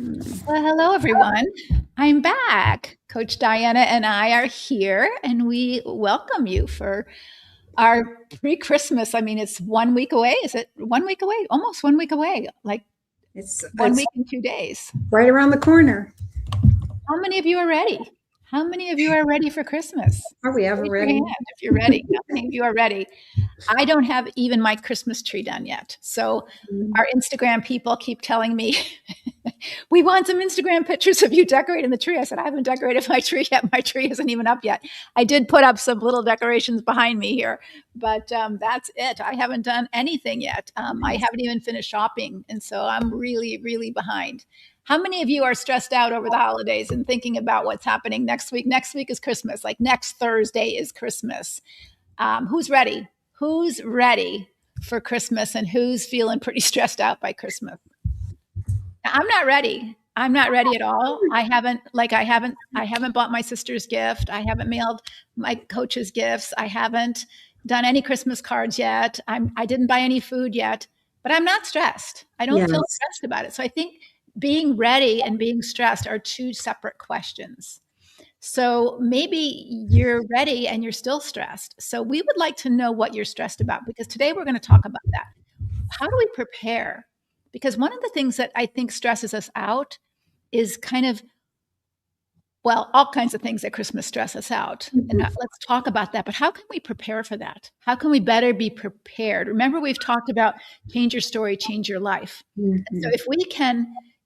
Well, hello, everyone. I'm back. Coach Diana and I are here, and we welcome you for our pre Christmas. I mean, it's 1 week away. Is it 1 week away? Almost 1 week away, like one It's week and 2 days. right around the corner. How many of you are ready? How many of you are ready for Christmas? Are we ever Raise your hand ready? if you're ready. How many of you are ready? I don't have even my Christmas tree done yet. So our Instagram people keep telling me, we want some Instagram pictures of you decorating the tree. I said, I haven't decorated my tree yet. My tree isn't even up yet. I did put up some little decorations behind me here, but that's it. I haven't done anything yet. I haven't even finished shopping. And so I'm really, really behind. How many of you are stressed out over the holidays and thinking about what's happening next week? Next week is Christmas. Like next Thursday is Christmas. Who's ready? Who's ready for Christmas and who's feeling pretty stressed out by Christmas? I'm not ready. I'm not ready at all. I haven't bought my sister's gift. I haven't mailed my coach's gifts. I haven't done any Christmas cards yet. I didn't buy any food yet, but I'm not stressed. I don't feel Yes. stressed about it. So I think being ready and being stressed are two separate questions. So maybe you're ready and you're still stressed. So we would like to know what you're stressed about because today we're going to talk about that. How do we prepare? Because one of the things that I think stresses us out is kind of, well, all kinds of things at Christmas stress us out. And let's talk about that. But how can we prepare for that? How can we better be prepared? Remember, we've talked about change your story, change your life. And so Mhm.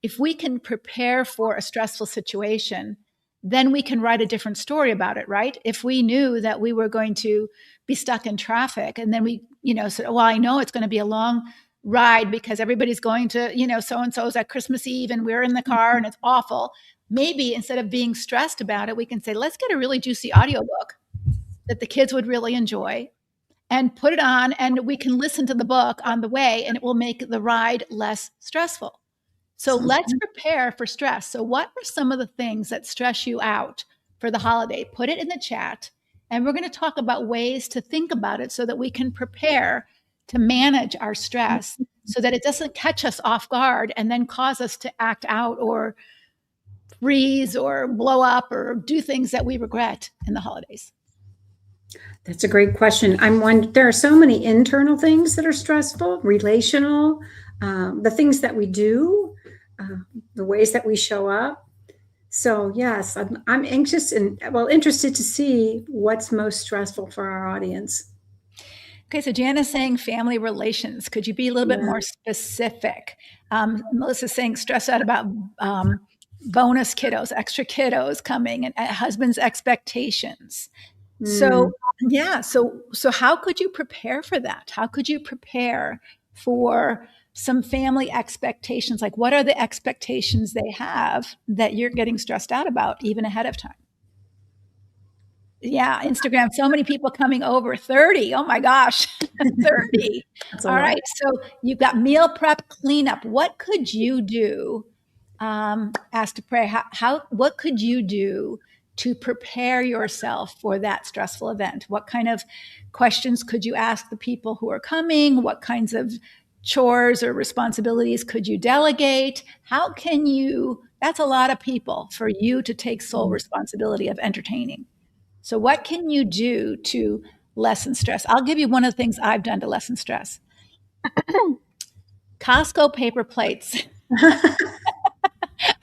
if we can prepare for a stressful situation, then we can write a different story about it, right? If we knew that we were going to be stuck in traffic and then we, said, well, I know it's going to be a long ride because everybody's going to, so and so's at Christmas Eve and we're in the car and it's awful. Maybe instead of being stressed about it, we can say, let's get a really juicy audiobook that the kids would really enjoy and put it on and we can listen to the book on the way and it will make the ride less stressful. So Sounds let's prepare for stress. So what are some of the things that stress you out for the holiday? Put it in the chat and we're going to talk about ways to think about it so that we can prepare to manage our stress so that it doesn't catch us off guard and then cause us to act out or freeze or blow up or do things that we regret in the holidays. That's a great question. I'm one. There are so many internal things that are stressful, relational, the things that we do, the ways that we show up. So yes, I'm anxious and interested to see what's most stressful for our audience. Okay, so Jana's saying family relations. Could you be a little bit Yeah. more specific? Melissa's saying stressed out about bonus kiddos, extra kiddos coming, and husband's expectations. Mm. So yeah, so how could you prepare for that? How could you prepare for some family expectations? Like, what are the expectations they have that you're getting stressed out about even ahead of time? Yeah, Instagram, so many people coming over, 30. Oh my gosh, 30. That's a All lot. right, so you've got meal prep cleanup. What could you do? Ask to pray. What could you do to prepare yourself for that stressful event? What kind of questions could you ask the people who are coming? What kinds of chores or responsibilities could you delegate? How can you? That's a lot of people for you to take sole responsibility of entertaining. So, what can you do to lessen stress? I'll give you one of the things I've done to lessen stress. Costco paper plates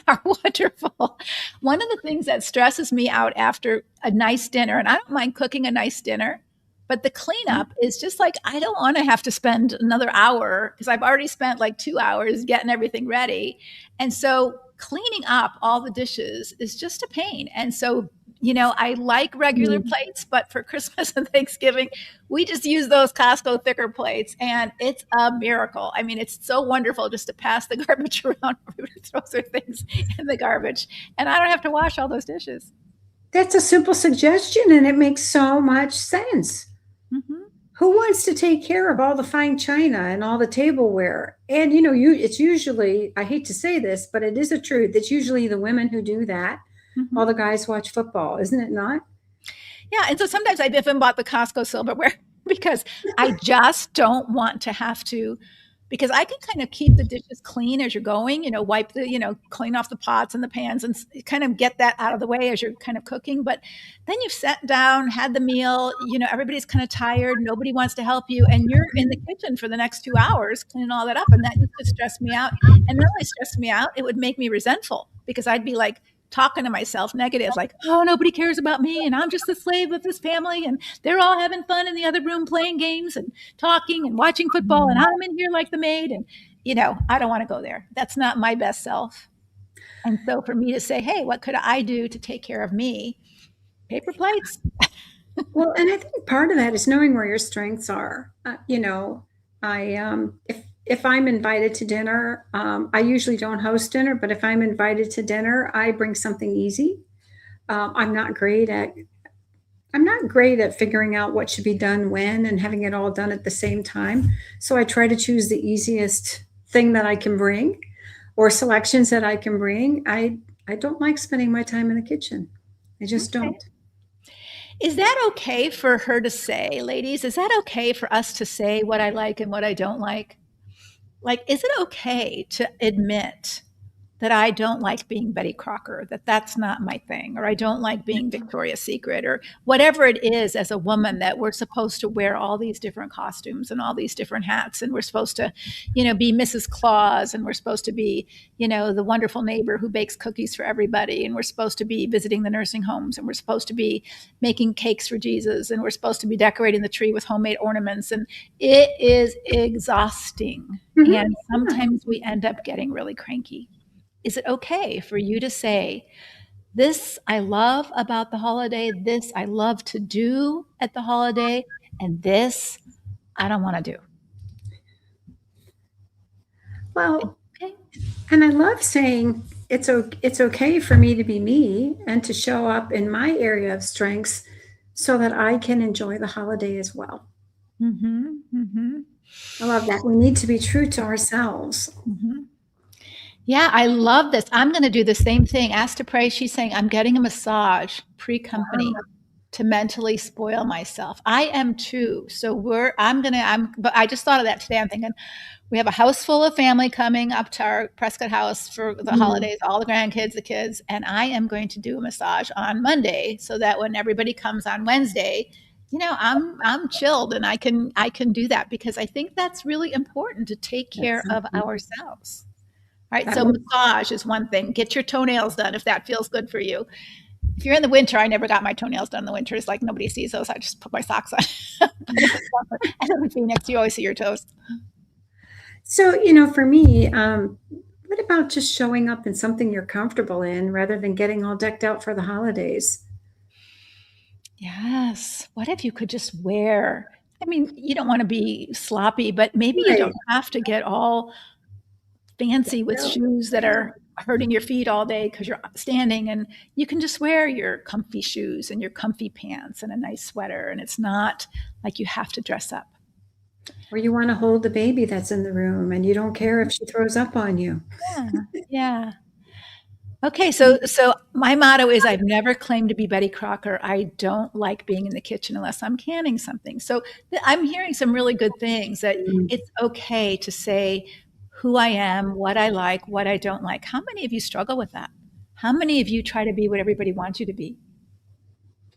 are wonderful. One of the things that stresses me out after a nice dinner, and I don't mind cooking a nice dinner, but the cleanup is just like, I don't want to have to spend another hour because I've already spent like 2 hours getting everything ready. And so, cleaning up all the dishes is just a pain. And so, I like regular Mm. plates, but for Christmas and Thanksgiving, we just use those Costco thicker plates, and it's a miracle. I mean, it's so wonderful just to pass the garbage around. Everybody throws their things in the garbage, and I don't have to wash all those dishes. That's a simple suggestion, and it makes so much sense. Mhm. Who wants to take care of all the fine china and all the tableware? And it's usually, I hate to say this, but it is a truth. It's usually the women who do that. All Mhm. the guys watch football, isn't it not? Yeah, and so sometimes I even bought the Costco silverware because I just don't want to have to because I can kind of keep the dishes clean as you're going, wipe clean off the pots and the pans and kind of get that out of the way as you're kind of cooking. But then you've sat down, had the meal, everybody's kind of tired. Nobody wants to help you. And you're in the kitchen for the next 2 hours cleaning all that up. And that used to stress me out. And not only stress me out, it would make me resentful because I'd be like, talking to myself negative, like, oh, nobody cares about me and I'm just the slave of this family and they're all having fun in the other room playing games and talking and watching football and I'm in here like the maid. And, I don't want to go there. That's not my best self. And so for me to say, hey, what could I do to take care of me? Paper plates. Well, and I think part of that is knowing where your strengths are. If I'm invited to dinner, I usually don't host dinner, but if I'm invited to dinner, I bring something easy. I'm not great at figuring out what should be done when and having it all done at the same time. So I try to choose the easiest thing that I can bring or selections that I can bring. I don't like spending my time in the kitchen. I just don't. Is that okay for her to say, ladies? Is that okay for us to say what I like and what I don't like? Like, is it okay to admit that I don't like being Betty Crocker, that that's not my thing, or I don't like being Victoria's Secret, or whatever it is as a woman, that we're supposed to wear all these different costumes and all these different hats, and we're supposed to, be Mrs. Claus, and we're supposed to be, the wonderful neighbor who bakes cookies for everybody, and we're supposed to be visiting the nursing homes, and we're supposed to be making cakes for Jesus, and we're supposed to be decorating the tree with homemade ornaments, and it is exhausting. Mm-hmm. And sometimes we end up getting really cranky. Is it okay for you to say, this I love about the holiday, this I love to do at the holiday, and this I don't want to do? Well, okay. And I love saying it's okay for me to be me and to show up in my area of strengths so that I can enjoy the holiday as well. Mm-hmm, mm-hmm. I love that. We need to be true to ourselves. Mm-hmm. Yeah, I love this. I'm going to do the same thing. Ask to Pray, she's saying, I'm getting a massage pre-company to mentally spoil myself. I am too. So but I just thought of that today. I'm thinking, we have a house full of family coming up to our Prescott house for the holidays, all the grandkids, the kids, and I am going to do a massage on Monday so that when everybody comes on Wednesday, I'm chilled and I can do that, because I think that's really important to take care of ourselves. All right, so massage is one thing. Get your toenails done if that feels good for you. If you're in the winter, I never got my toenails done in the winter. It's like nobody sees those. I just put my socks on. And in Phoenix, you always see your toes. So, for me, what about just showing up in something you're comfortable in rather than getting all decked out for the holidays? Yes. What if you could just wear, you don't want to be sloppy, but maybe you don't have to get all fancy with shoes that are hurting your feet all day because you're standing, and you can just wear your comfy shoes and your comfy pants and a nice sweater, and it's not like you have to dress up. Or you want to hold the baby that's in the room and you don't care if she throws up on you. Yeah. Okay, so my motto is, I've never claimed to be Betty Crocker. I don't like being in the kitchen unless I'm canning something. So I'm hearing some really good things, that it's okay to say who I am, what I like, what I don't like. How many of you struggle with that? How many of you try to be what everybody wants you to be,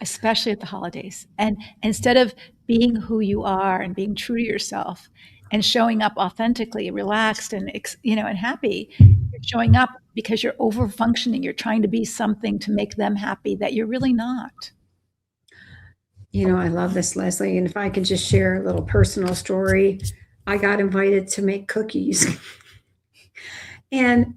especially at the holidays? And instead of being who you are and being true to yourself and showing up authentically, relaxed and and happy, you're showing up because you're over functioning. You're trying to be something to make them happy that you're really not. I love this, Leslie. And if I could just share a little personal story, I got invited to make cookies. And,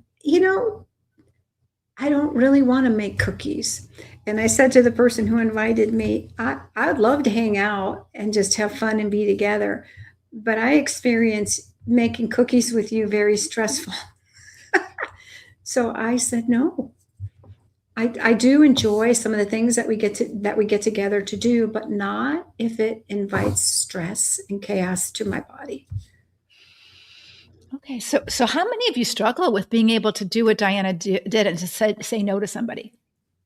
I don't really want to make cookies. And I said to the person who invited me, I'd love to hang out and just have fun and be together. But I experience making cookies with you very stressful. So I said, no. I do enjoy some of the things that we get together to do, but not if it invites stress and chaos to my body. Okay, so how many of you struggle with being able to do what Diana did and to say no to somebody?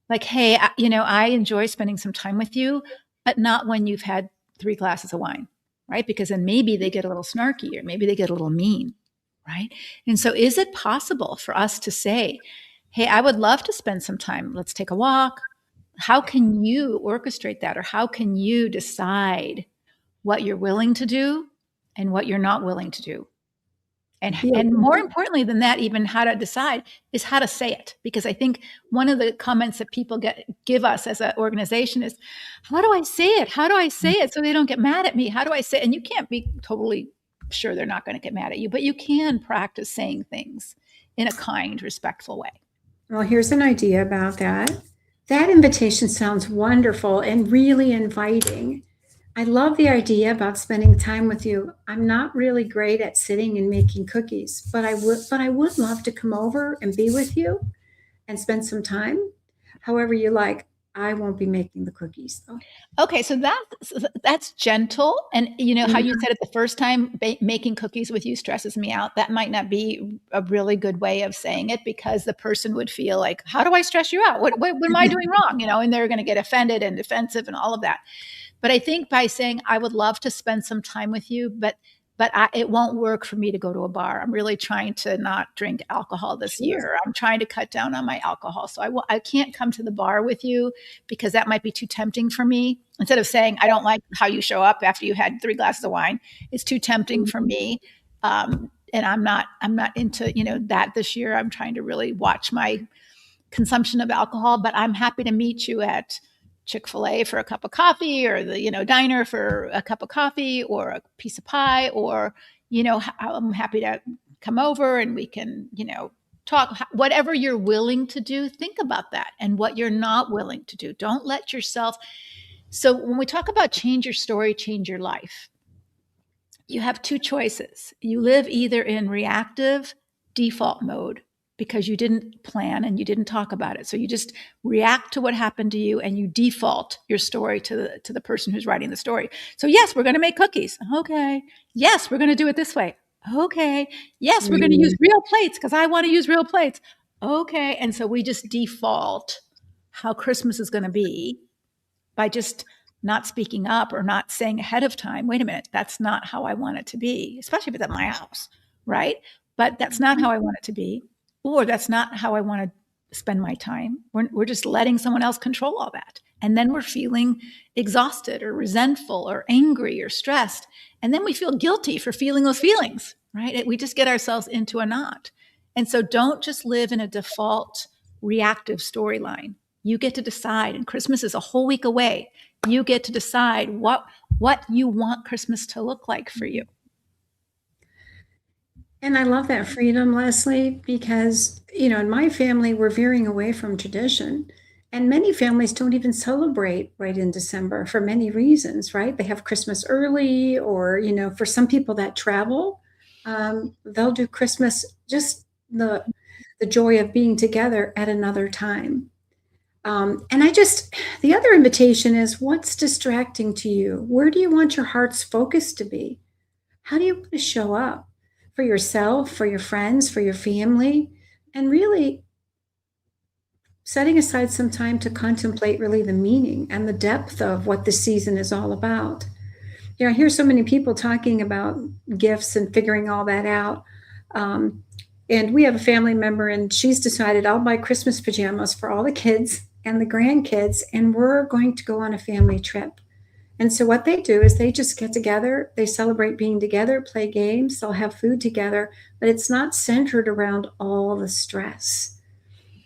Like, hey, I enjoy spending some time with you, but not when you've had 3 glasses of wine, right? Because then maybe they get a little snarky, or maybe they get a little mean. right? And so is it possible for us to say, hey, I would love to spend some time. Let's take a walk. How can you orchestrate that? Or how can you decide what you're willing to do and what you're not willing to do? And more importantly than that, even how to decide is how to say it. Because I think one of the comments that people give us as an organization is, how do I say it? How do I say it so they don't get mad at me? How do I say it? And you can't be totally sure they're not going to get mad at you, but you can practice saying things in a kind, respectful way. Well, here's an idea about that. That invitation sounds wonderful and really inviting. I love the idea about spending time with you. I'm not really great at sitting and making cookies, but I would love to come over and be with you and spend some time. However you like. I won't be making the cookies though. Okay, so that's gentle, and you know how you said it the first time, making cookies with you stresses me out. That might not be a really good way of saying it, because the person would feel like, how do I stress you out? What am I doing wrong? You know, and they're going to get offended and defensive and all of that. But I think by saying, I would love to spend some time with you, but it won't work for me to go to a bar. I'm really trying to not drink alcohol this year. I'm trying to cut down on my alcohol. So I can't come to the bar with you because that might be too tempting for me. Instead of saying, I don't like how you show up after you had 3 glasses of wine, it's too tempting for me. And I'm not into, that this year. I'm trying to really watch my consumption of alcohol, but I'm happy to meet you at Chick-fil-A for a cup of coffee, or the, diner for a cup of coffee or a piece of pie, or, I'm happy to come over and we can, talk. Whatever you're willing to do, think about that and what you're not willing to do. Don't let yourself. So when we talk about change your story, change your life, you have 2 choices. You live either in reactive default mode, because you didn't plan and you didn't talk about it. So you just react to what happened to you and you default your story to the person who's writing the story. So yes, we're going to make cookies. Okay. Yes, we're going to do it this way. Okay. Yes, we're going to use real plates because I want to use real plates. Okay. And so we just default how Christmas is going to be by just not speaking up or not saying ahead of time, wait a minute, that's not how I want it to be, especially if it's at my house, right? But that's not how I want it to be. Or that's not how I want to spend my time. We're just letting someone else control all that. And then we're feeling exhausted or resentful or angry or stressed. And then we feel guilty for feeling those feelings, right? We just get ourselves into a knot. And so don't just live in a default reactive storyline. You get to decide, and Christmas is a whole week away. You get to decide what you want Christmas to look like for you. And I love that freedom, Leslie, because, in my family, we're veering away from tradition. And many families don't even celebrate right in December for many reasons, right? They have Christmas early, or, for some people that travel, they'll do Christmas, just the joy of being together at another time. And the other invitation is, what's distracting to you? Where do you want your heart's focus to be? How do you want to show up? For yourself, for your friends, for your family, and really setting aside some time to contemplate really the meaning and the depth of what the season is all about. I hear so many people talking about gifts and figuring all that out. And we have a family member, and she's decided, I'll buy Christmas pajamas for all the kids and the grandkids, and we're going to go on a family trip. And so what they do is they just get together, they celebrate being together, play games, they'll have food together, but it's not centered around all the stress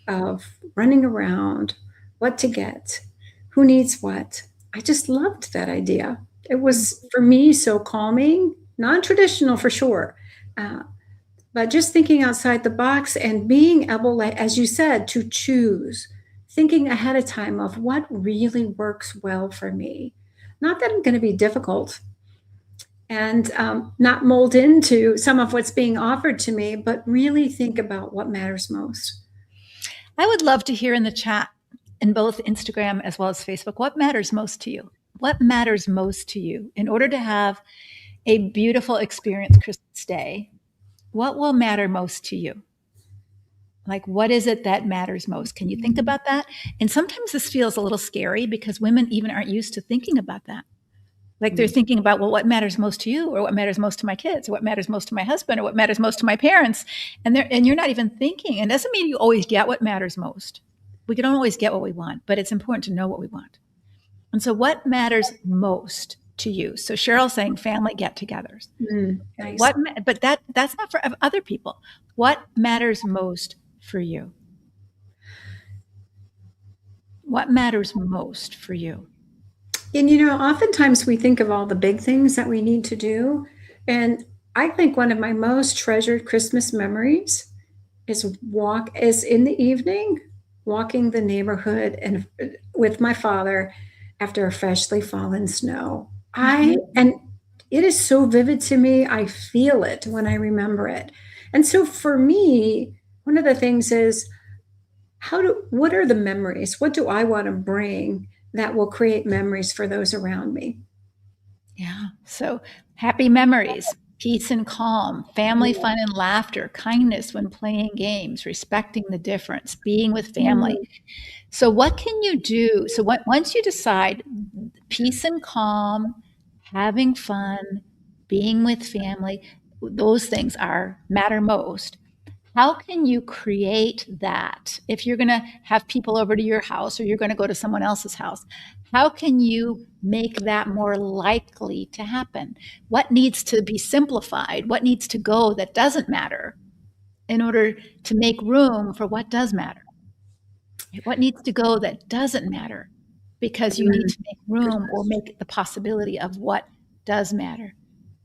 of running around, what to get, who needs what. I just loved that idea. It was, for me, so calming, non-traditional for sure, but just thinking outside the box and being able, as you said, to choose, thinking ahead of time of what really works well for me. Not that I'm going to be difficult and not mold into some of what's being offered to me, but really think about what matters most. I would love to hear in the chat, in both Instagram as well as Facebook, what matters most to you? What matters most to you in order to have a beautiful experience Christmas Day? What will matter most to you? Like, what is it that matters most? Can you think about that? And sometimes this feels a little scary because women even aren't used to thinking about that. Like they're thinking about, well, what matters most to you, or what matters most to my kids, or what matters most to my husband, or what matters most to my parents. And you're not even thinking. And it doesn't mean you always get what matters most. We can always get what we want, but it's important to know what we want. And so what matters most to you? So Cheryl's saying family get-togethers. Nice. But that's not for other people. What matters most for you? What matters most for you? And oftentimes we think of all the big things that we need to do. And I think one of my most treasured Christmas memories is in the evening, walking the neighborhood and with my father after a freshly fallen snow. And it is so vivid to me. I feel it when I remember it. And so for me, one of the things is what are the memories? What do I want to bring that will create memories for those around me? Yeah. So happy memories, peace and calm, family fun and laughter, kindness when playing games, respecting the difference, being with family. So what can you do? So once you decide peace and calm, having fun, being with family, those things matter most. How can you create that? If you're going to have people over to your house, or you're going to go to someone else's house, how can you make that more likely to happen? What needs to be simplified? What needs to go that doesn't matter in order to make room for what does matter? What needs to go that doesn't matter because you need to make room or make the possibility of what does matter?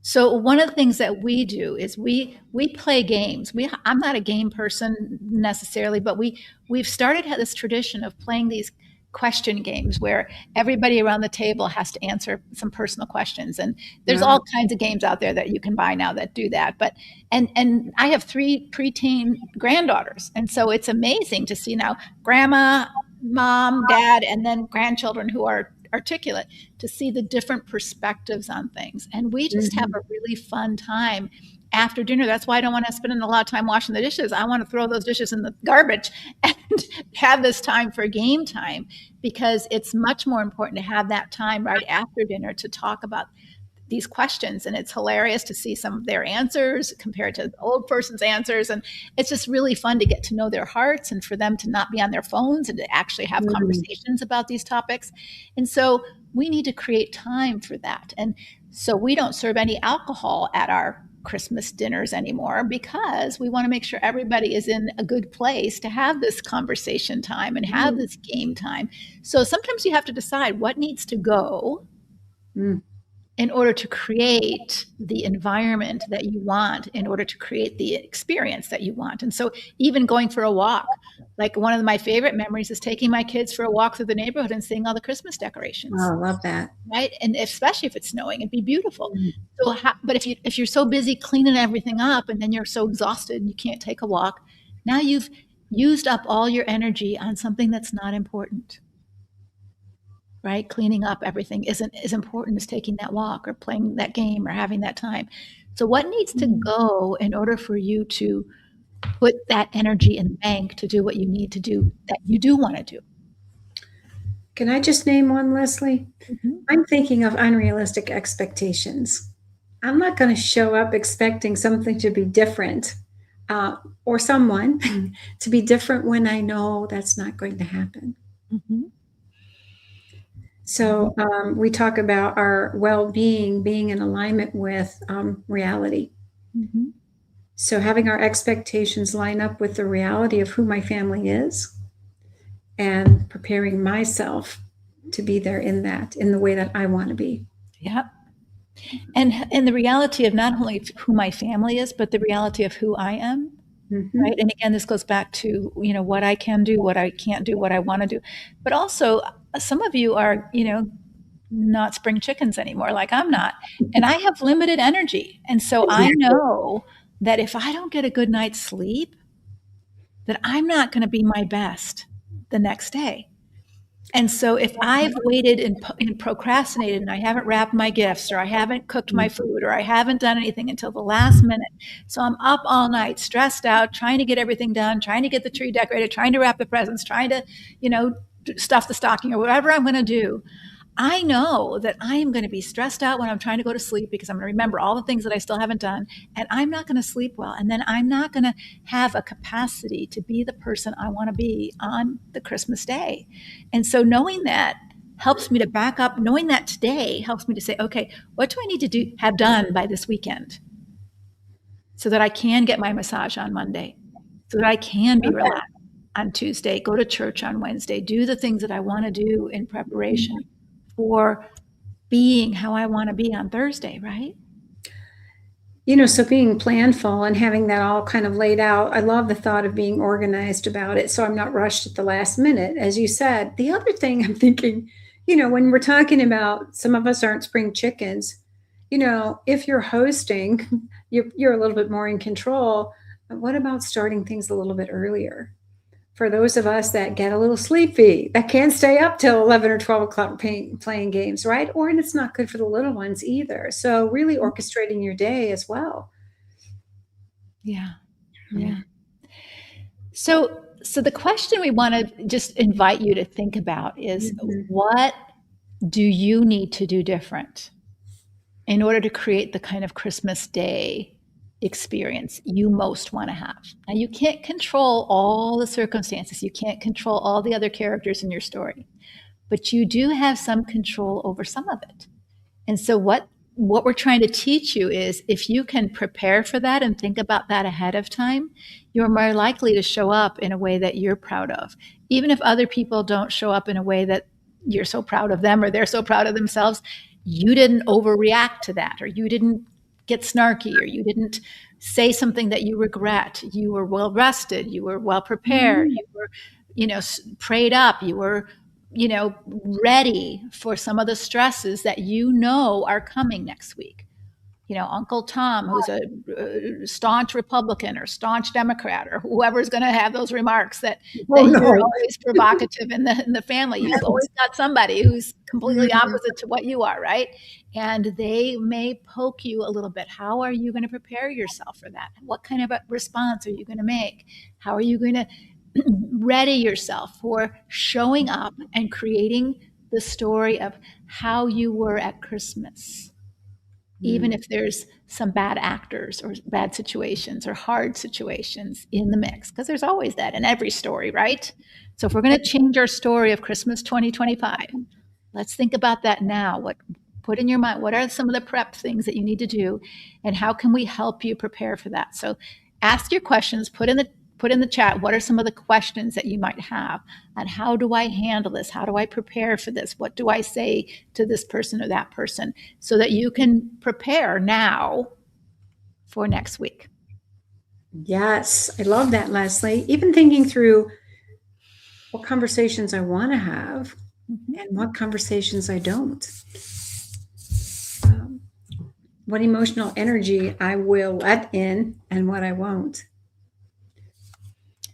So one of the things that we do is we play games. I'm not a game person necessarily, but we've started this tradition of playing these question games where everybody around the table has to answer some personal questions. And there's all kinds of games out there that you can buy now that do that. But and I have 3 preteen granddaughters, and so it's amazing to see now grandma, mom, dad, and then grandchildren who are articulate, to see the different perspectives on things. And we just have a really fun time after dinner. That's why I don't want to spend a lot of time washing the dishes. I want to throw those dishes in the garbage and have this time for game time, because it's much more important to have that time right after dinner to talk about these questions. And it's hilarious to see some of their answers compared to the old person's answers. And it's just really fun to get to know their hearts and for them to not be on their phones and to actually have conversations about these topics. And so we need to create time for that. And so we don't serve any alcohol at our Christmas dinners anymore, because we want to make sure everybody is in a good place to have this conversation time and have this game time. So sometimes you have to decide what needs to go in order to create the environment that you want, in order to create the experience that you want. And so even going for a walk, like one of my favorite memories is taking my kids for a walk through the neighborhood and seeing all the Christmas decorations. Oh, I love that. Right. And especially if it's snowing, it'd be beautiful. So, but if you're so busy cleaning everything up and then you're so exhausted you can't take a walk, now you've used up all your energy on something that's not important. Right? Cleaning up everything isn't as important as taking that walk or playing that game or having that time. So what needs to go in order for you to put that energy in the bank to do what you need to do that you do want to do? Can I just name one, Leslie? I'm thinking of unrealistic expectations. I'm not going to show up expecting something to be different or someone to be different when I know that's not going to happen. So we talk about our well-being being in alignment with reality. So having our expectations line up with the reality of who my family is, and preparing myself to be there in the way that I want to be. Yeah. And the reality of not only who my family is, but the reality of who I am. Right. And again, this goes back to, what I can do, what I can't do, what I want to do. But also, some of you are, not spring chickens anymore, like I'm not. And I have limited energy. And so I know that if I don't get a good night's sleep, that I'm not going to be my best the next day. And so if I've waited and procrastinated and I haven't wrapped my gifts, or I haven't cooked my food, or I haven't done anything until the last minute, so I'm up all night, stressed out, trying to get everything done, trying to get the tree decorated, trying to wrap the presents, trying to, stuff the stocking or whatever I'm going to do, I know that I am going to be stressed out when I'm trying to go to sleep because I'm going to remember all the things that I still haven't done, and I'm not going to sleep well. And then I'm not going to have a capacity to be the person I want to be on the Christmas day. And so knowing that helps me to back up. Knowing that today helps me to say, okay, what do I need to have done by this weekend so that I can get my massage on Monday, so that I can be relaxed on Tuesday, go to church on Wednesday, do the things that I want to do in preparation for being how I want to be on Thursday, right? So being planful and having that all kind of laid out, I love the thought of being organized about it so I'm not rushed at the last minute, as you said. The other thing I'm thinking, when we're talking about some of us aren't spring chickens, if you're hosting, you're a little bit more in control. But what about starting things a little bit earlier? For those of us that get a little sleepy, that can't stay up till 11 or 12 o'clock playing games, right? And it's not good for the little ones either. So really orchestrating your day as well. Yeah. So the question we want to just invite you to think about is, what do you need to do different in order to create the kind of Christmas Day experience you most want to have? Now, you can't control all the circumstances. You can't control all the other characters in your story, but you do have some control over some of it. And so what we're trying to teach you is, if you can prepare for that and think about that ahead of time, you're more likely to show up in a way that you're proud of. Even if other people don't show up in a way that you're so proud of them or they're so proud of themselves, you didn't overreact to that, or you didn't get snarky, or you didn't say something that you regret. You were well rested, you were well prepared, you were, prayed up, you were, ready for some of the stresses that are coming next week. Uncle Tom, who's a staunch Republican or staunch Democrat, or whoever's going to have those remarks that you're always provocative in the family. You've always got somebody who's completely opposite to what you are, right? And they may poke you a little bit. How are you going to prepare yourself for that? What kind of a response are you going to make? How are you going to ready yourself for showing up and creating the story of how you were at Christmas? Even if there's some bad actors or bad situations or hard situations in the mix, because there's always that in every story, right? So if we're going to change our story of Christmas 2025, let's think about that now. Put in your mind, what are some of the prep things that you need to do, and how can we help you prepare for that? So ask your questions, put in the chat, what are some of the questions that you might have, and how do I handle this? How do I prepare for this? What do I say to this person or that person, so that you can prepare now for next week? Yes, I love that, Leslie. Even thinking through what conversations I want to have and what conversations I don't. What emotional energy I will let in and what I won't.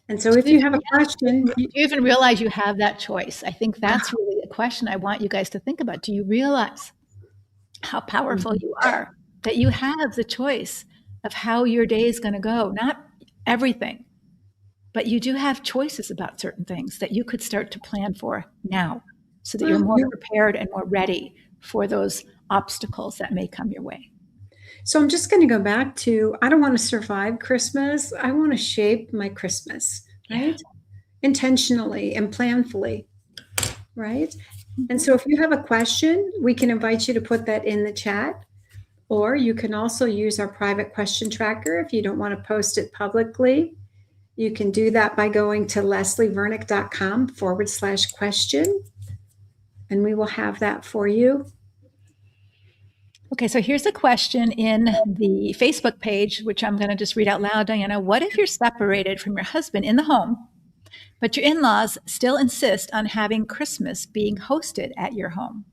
And so if you have a question, do you even realize you have that choice? I think that's really a question I want you guys to think about. Do you realize how powerful you are, that you have the choice of how your day is going to go? Not everything, but you do have choices about certain things that you could start to plan for now, so that you're more prepared and more ready for those obstacles that may come your way. So I'm just going to go back to, I don't want to survive Christmas. I want to shape my Christmas, right? Intentionally and planfully, right? And so if you have a question, we can invite you to put that in the chat, or you can also use our private question tracker. If you don't want to post it publicly, you can do that by going to leslievernick.com/question, and we will have that for you. Okay, so here's a question in the Facebook page, which I'm going to just read out loud. Diana, what if you're separated from your husband in the home, but your in-laws still insist on having Christmas being hosted at your home?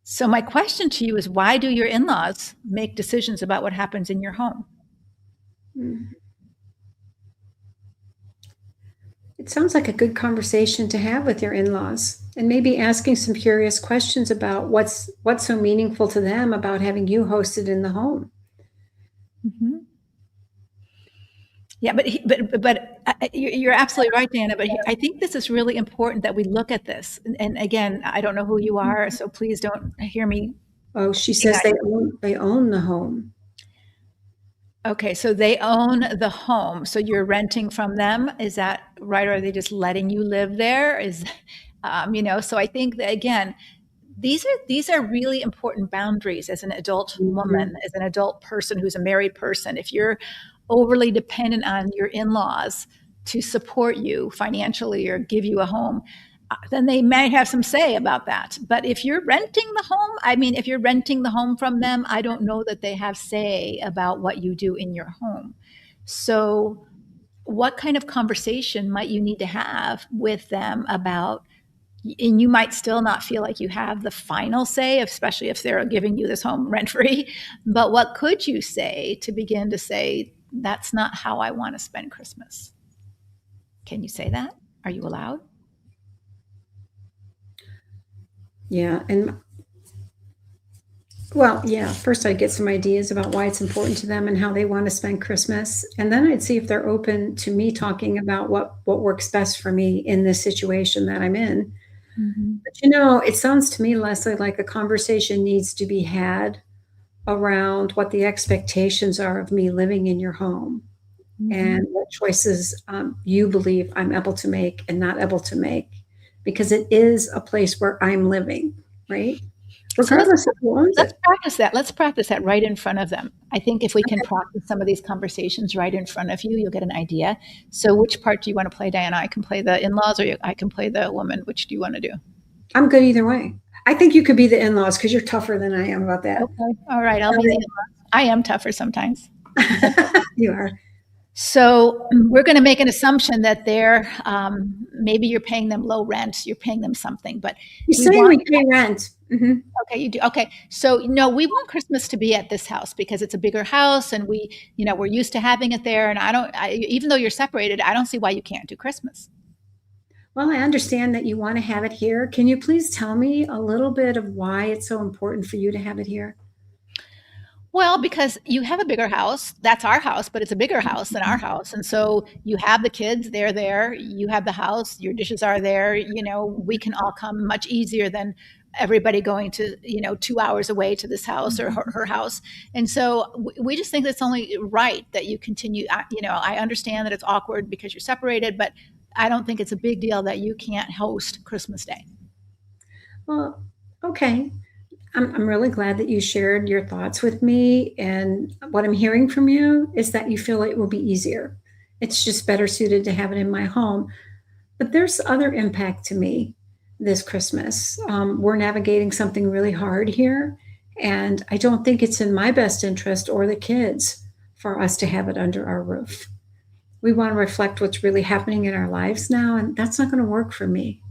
So my question to you is, why do your in-laws make decisions about what happens in your home? It sounds like a good conversation to have with your in-laws, and maybe asking some curious questions about what's so meaningful to them about having you hosted in the home. Yeah, you're absolutely right, Dana. But I think this is really important that we look at this. And again, I don't know who you are, so please don't hear me. Oh, she says they own the home. Okay, so they own the home. So you're renting from them. Is that right? Or are they just letting you live there? So I think that again, these are really important boundaries as an adult Mhm. woman, as an adult person who's a married person. If you're overly dependent on your in-laws to support you financially or give you a home, then they might have some say about that. But if you're renting the home, I mean, if you're renting the home from them, I don't know that they have say about what you do in your home. So, what kind of conversation might you need to have with them about? And you might still not feel like you have the final say, especially if they're giving you this home rent free. But what could you say to begin to say, that's not how I want to spend Christmas? Can you say that? Are you allowed? Yeah, and well, yeah, first I'd get some ideas about why it's important to them and how they want to spend Christmas. And then I'd see if they're open to me talking about what works best for me in this situation that I'm in. Mhm. But it sounds to me, Leslie, like a conversation needs to be had around what the expectations are of me living in your home and Mhm. what choices you believe I'm able to make and not able to make, because it is a place where I'm living, right? So let's Regardless of who owns let's it. practice that. Let's practice that right in front of them. I think if we can practice some of these conversations right in front of you, you'll get an idea. So which part do you want to play, Diana? I can play the in-laws, or I can play the woman. Which do you want to do? I'm good either way. I think you could be the in-laws because you're tougher than I am about that. Okay. All right. I'll be the in-laws. I am tougher sometimes. You are. So we're going to make an assumption that they're maybe you're paying them low rent, you're paying them something, but You we say want. we pay rent. Mhm. Okay, you do. Okay, so no, we want Christmas to be at this house because it's a bigger house, and we're used to having it there. And even though you're separated, I don't see why you can't do Christmas. Well, I understand that you want to have it here. Can you please tell me a little bit of why it's so important for you to have it here? Well, because you have a bigger house. That's our house, but it's a bigger house than our house. And so you have the kids, they're there. You have the house, your dishes are there. We can all come much easier than everybody going to, 2 hours away to this house or her house. And so we just think it's only right that you continue. I understand that it's awkward because you're separated, but I don't think it's a big deal that you can't host Christmas Day. Well, okay. I'm really glad that you shared your thoughts with me. And what I'm hearing from you is that you feel it will be easier. It's just better suited to have it in my home. But there's other impact to me this Christmas. We're navigating something really hard here. And I don't think it's in my best interest or the kids for us to have it under our roof. We want to reflect what's really happening in our lives now. And that's not going to work for me.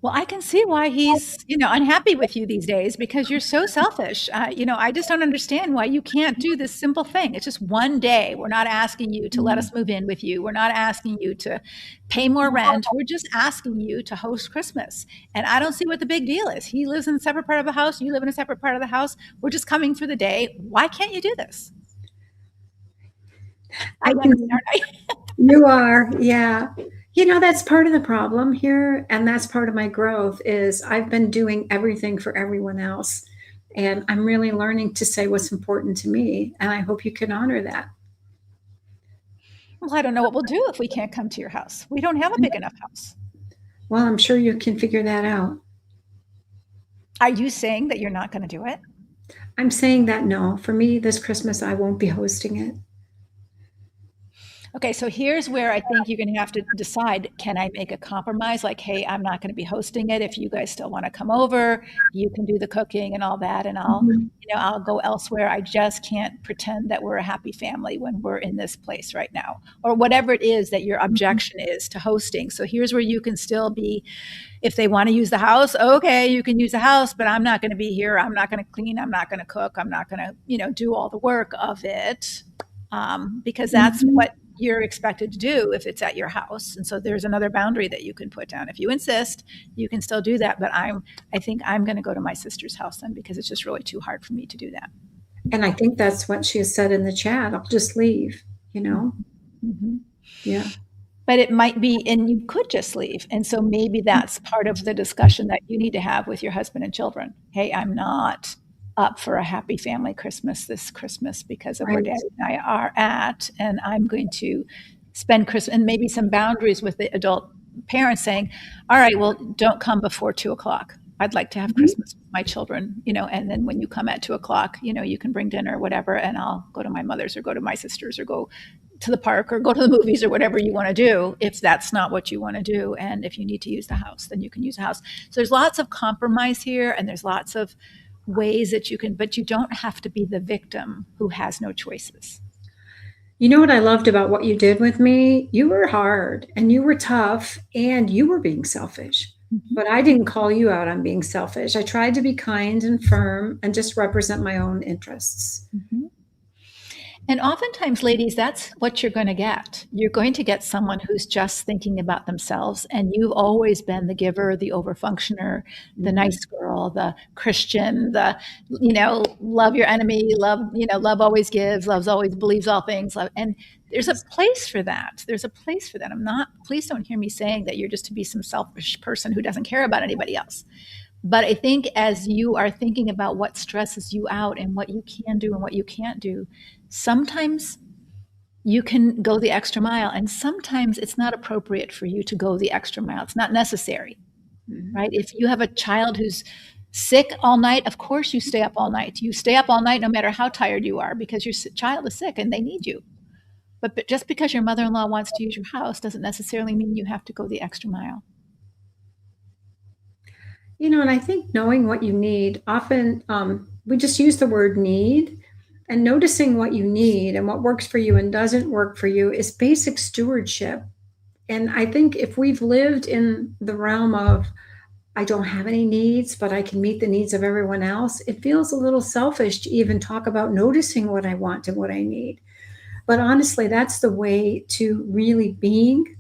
Well, I can see why he's, unhappy with you these days because you're so selfish. I just don't understand why you can't do this simple thing. It's just one day. We're not asking you to let us move in with you. We're not asking you to pay more rent. We're just asking you to host Christmas. And I don't see what the big deal is. He lives in a separate part of the house. You live in a separate part of the house. We're just coming for the day. Why can't you do this? I I'm can, next, aren't I? you are, yeah. That's part of the problem here, and that's part of my growth is I've been doing everything for everyone else, and I'm really learning to say what's important to me, and I hope you can honor that. Well, I don't know what we'll do if we can't come to your house. We don't have a big enough house. Well, I'm sure you can figure that out. Are you saying that you're not going to do it? I'm saying that no, for me this Christmas I won't be hosting it. Okay, so here's where I think you're going to have to decide, can I make a compromise? Like, hey, I'm not going to be hosting it. If you guys still want to come over, you can do the cooking and all that, and Mhm. I'll go elsewhere. I just can't pretend that we're a happy family when we're in this place right now, or whatever it is that your objection is to hosting. So here's where you can still be, if they want to use the house, okay, you can use the house, but I'm not going to be here. I'm not going to clean. I'm not going to cook. I'm not going to, do all the work of it, because that's Mhm. what you're expected to do if it's at your house. And so there's another boundary that you can put down. If you insist, you can still do that. But I think I'm going to go to my sister's house then because it's just really too hard for me to do that. And I think that's what she has said in the chat. I'll just leave. you know? Mhm. Yeah. But it might be, and you could just leave. And so maybe that's part of the discussion that you need to have with your husband and children. Hey, I'm not up for a happy family Christmas this Christmas because of where Right. Daddy and I are at. And I'm going to spend Christmas, and maybe some boundaries with the adult parents saying, all right, well, don't come before 2 o'clock. I'd like to have Mhm. Christmas with my children, and then when you come at 2 o'clock, you can bring dinner or whatever, and I'll go to my mother's or go to my sister's or go to the park or go to the movies or whatever you want to do, if that's not what you want to do. And if you need to use the house, then you can use the house. So there's lots of compromise here, and there's lots of ways that you can, but you don't have to be the victim who has no choices. You know what I loved about what you did with me? You were hard and you were tough and you were being selfish. Mm-hmm. But I didn't call you out on being selfish. I tried to be kind and firm and just represent my own interests. Mm-hmm. And oftentimes, ladies, that's what you're going to get. You're going to get someone who's just thinking about themselves, and you've always been the giver, the overfunctioner, the nice girl, the Christian, the, love your enemy, love always gives, loves always believes all things. And there's a place for that. There's a place for that. Please don't hear me saying that you're just to be some selfish person who doesn't care about anybody else. But I think as you are thinking about what stresses you out and what you can do and what you can't do, sometimes you can go the extra mile, and sometimes it's not appropriate for you to go the extra mile. It's not necessary, right? If you have a child who's sick all night, of course you stay up all night. You stay up all night no matter how tired you are because your child is sick and they need you. But just because your mother-in-law wants to use your house doesn't necessarily mean you have to go the extra mile. And I think knowing what you need, often we just use the word need, and noticing what you need and what works for you and doesn't work for you is basic stewardship. And I think if we've lived in the realm of, I don't have any needs, but I can meet the needs of everyone else, it feels a little selfish to even talk about noticing what I want and what I need. But honestly, that's the way to really being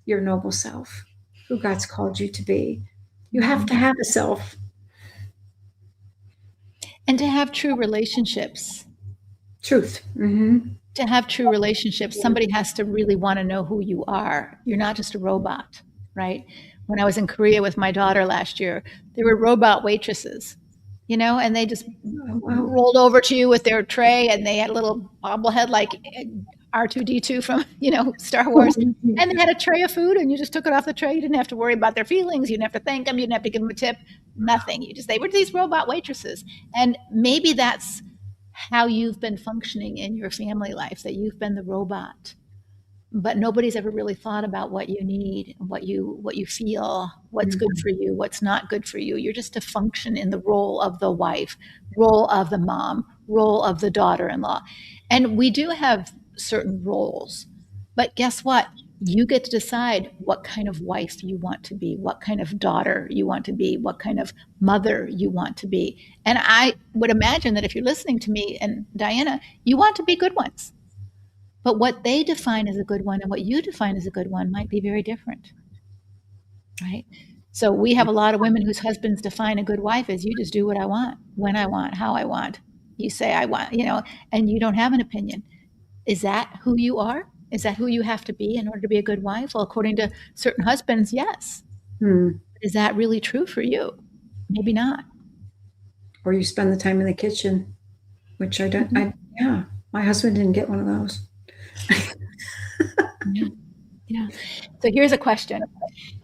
your noble self, who God's called you to be. You have to have a self. And to have true relationships. Truth. Mm-hmm. To have true relationships, somebody has to really want to know who you are. You're not just a robot, right? When I was in Korea with my daughter last year, there were robot waitresses, and they just rolled over to you with their tray, and they had a little bobblehead like R2-D2 from, Star Wars. And they had a tray of food, and you just took it off the tray. You didn't have to worry about their feelings. You didn't have to thank them. You didn't have to give them a tip. Nothing. They were these robot waitresses. And maybe that's how you've been functioning in your family life, that you've been the robot. But nobody's ever really thought about what you need, what you feel, what's good for you, what's not good for you. You're just to function in the role of the wife, role of the mom, role of the daughter-in-law. And we do have certain roles. But guess what? You get to decide what kind of wife you want to be, what kind of daughter you want to be, what kind of mother you want to be. And I would imagine that if you're listening to me and Diana, you want to be good ones. But what they define as a good one and what you define as a good one might be very different, right? So we have a lot of women whose husbands define a good wife as, you just do what I want, when I want, how I want. You say I want, and you don't have an opinion. Is that who you are? Is that who you have to be in order to be a good wife? Well, according to certain husbands, yes. Is that really true for you? Maybe not. Or you spend the time in the kitchen, which I don't. Yeah, my husband didn't get one of those. Yeah. So here's a question.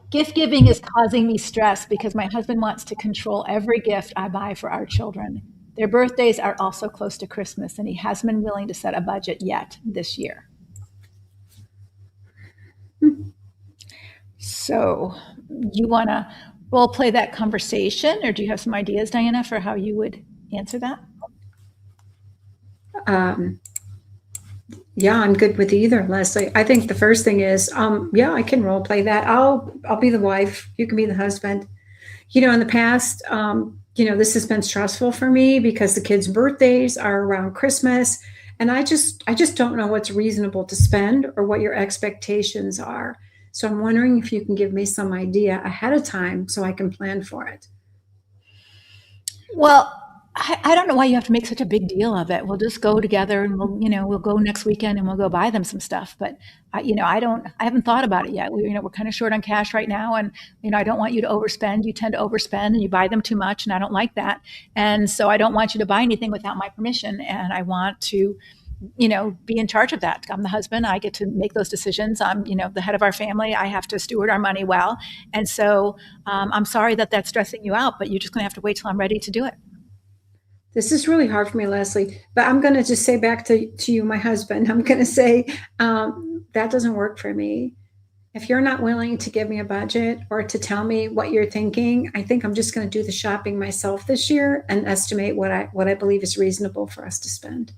Gift giving is causing me stress because my husband wants to control every gift I buy for our children. Their birthdays are also close to Christmas, and he hasn't been willing to set a budget yet this year. So you want to role play that conversation, or do you have some ideas, Diana, for how you would answer that? Yeah, I'm good with either, Leslie. I think the first thing is, I can role play that. I'll be the wife. You can be the husband. In the past, this has been stressful for me because the kids' birthdays are around Christmas, and I just don't know what's reasonable to spend or what your expectations are. So I'm wondering if you can give me some idea ahead of time so I can plan for it. Well, I don't know why you have to make such a big deal of it. We'll just go together and we'll go next weekend and we'll go buy them some stuff. But I haven't thought about it yet. We're kind of short on cash right now. And, I don't want you to overspend. You tend to overspend and you buy them too much. And I don't like that. And so I don't want you to buy anything without my permission. And I want to, be in charge of that. I'm the husband. I get to make those decisions. I'm, the head of our family. I have to steward our money well. And so I'm sorry that that's stressing you out, but you're just going to have to wait till I'm ready to do it. This is really hard for me, Leslie, but I'm going to just say back to you, my husband, I'm going to say that doesn't work for me. If you're not willing to give me a budget or to tell me what you're thinking, I think I'm just going to do the shopping myself this year and estimate what I believe is reasonable for us to spend.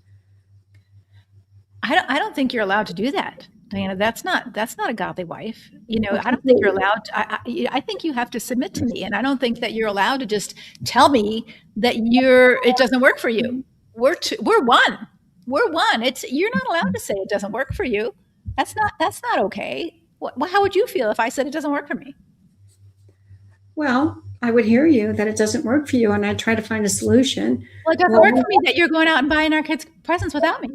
I don't think you're allowed to do that, Diana. That's not a godly wife. I don't think you're allowed to, I think you have to submit to me. And I don't think that you're allowed to just tell me that it doesn't work for you. We're one. We're one. You're not allowed to say it doesn't work for you. That's not okay. How would you feel if I said it doesn't work for me? Well, I would hear you that it doesn't work for you and I'd try to find a solution. Well, it doesn't work for me that you're going out and buying our kids presents without me.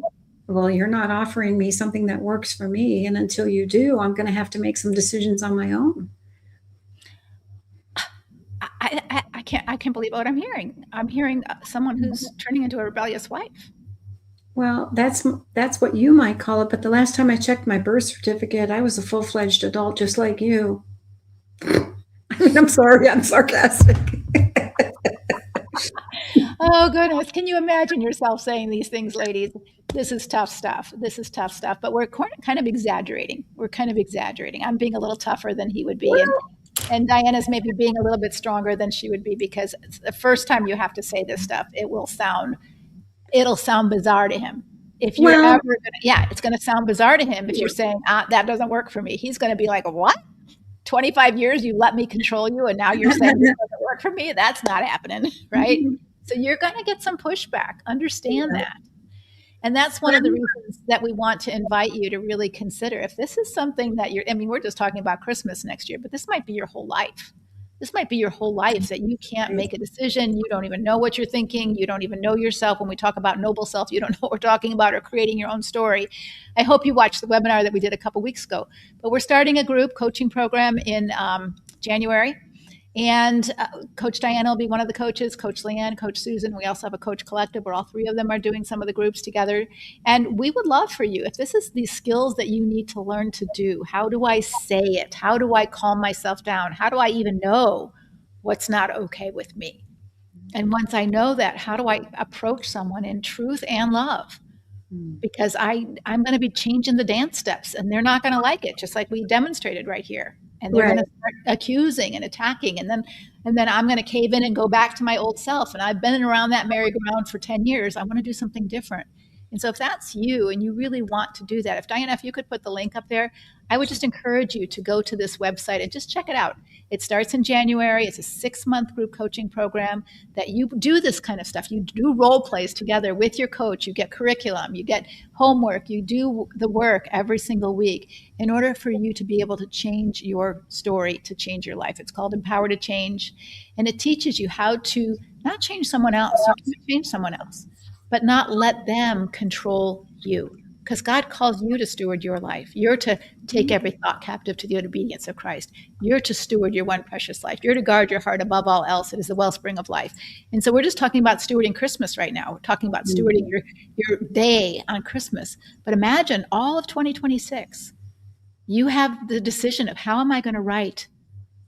Well, you're not offering me something that works for me. And until you do, I'm going to have to make some decisions on my own. I can't believe what I'm hearing. I'm hearing someone who's turning into a rebellious wife. Well, that's what you might call it. But the last time I checked my birth certificate, I was a full-fledged adult, just like you. I'm sorry, I'm sarcastic. Oh, goodness. Can you imagine yourself saying these things, ladies? This is tough stuff. But we're kind of exaggerating. I'm being a little tougher than he would be. And Diana's maybe being a little bit stronger than she would be, because it's the first time you have to say this stuff, it'll sound bizarre to him. If you're it's going to sound bizarre to him if you're saying, that doesn't work for me. He's going to be like, what? 25 years you let me control you, and now you're saying it doesn't work for me? That's not happening, right? Mm-hmm. So you're going to get some pushback. Understand that. And that's one of the reasons that we want to invite you to really consider if this is something that we're just talking about Christmas next year, but this might be your whole life. This might be your whole life, that you can't make a decision. You don't even know what you're thinking. You don't even know yourself. When we talk about noble self, you don't know what we're talking about, or creating your own story. I hope you watched the webinar that we did a couple weeks ago. But we're starting a group coaching program in January. And Coach Diana will be one of the coaches, Coach Leanne, Coach Susan. We also have a coach collective where all three of them are doing some of the groups together. And we would love for you, if this is the skills that you need to learn to do, how do I say it? How do I calm myself down? How do I even know what's not okay with me? And once I know that, how do I approach someone in truth and love? Because I'm going to be changing the dance steps, and they're not going to like it, just like we demonstrated right here. And they're going to start accusing and attacking. And then I'm going to cave in and go back to my old self. And I've been around that merry-go-round for 10 years. I want to do something different. And so if that's you and you really want to do that, Diana, if you could put the link up there, I would just encourage you to go to this website and just check it out. It starts in January. It's a 6-month group coaching program that you do this kind of stuff. You do role plays together with your coach. You get curriculum, you get homework, you do the work every single week in order for you to be able to change your story, to change your life. It's called Empower to Change. And it teaches you how to not change someone else, but not let them control you. Because God calls you to steward your life. You're to take every thought captive to the obedience of Christ. You're to steward your one precious life. You're to guard your heart above all else. It is the wellspring of life. And so we're just talking about stewarding Christmas right now. We're talking about stewarding your day on Christmas. But imagine all of 2026. You have the decision of, how am I going to write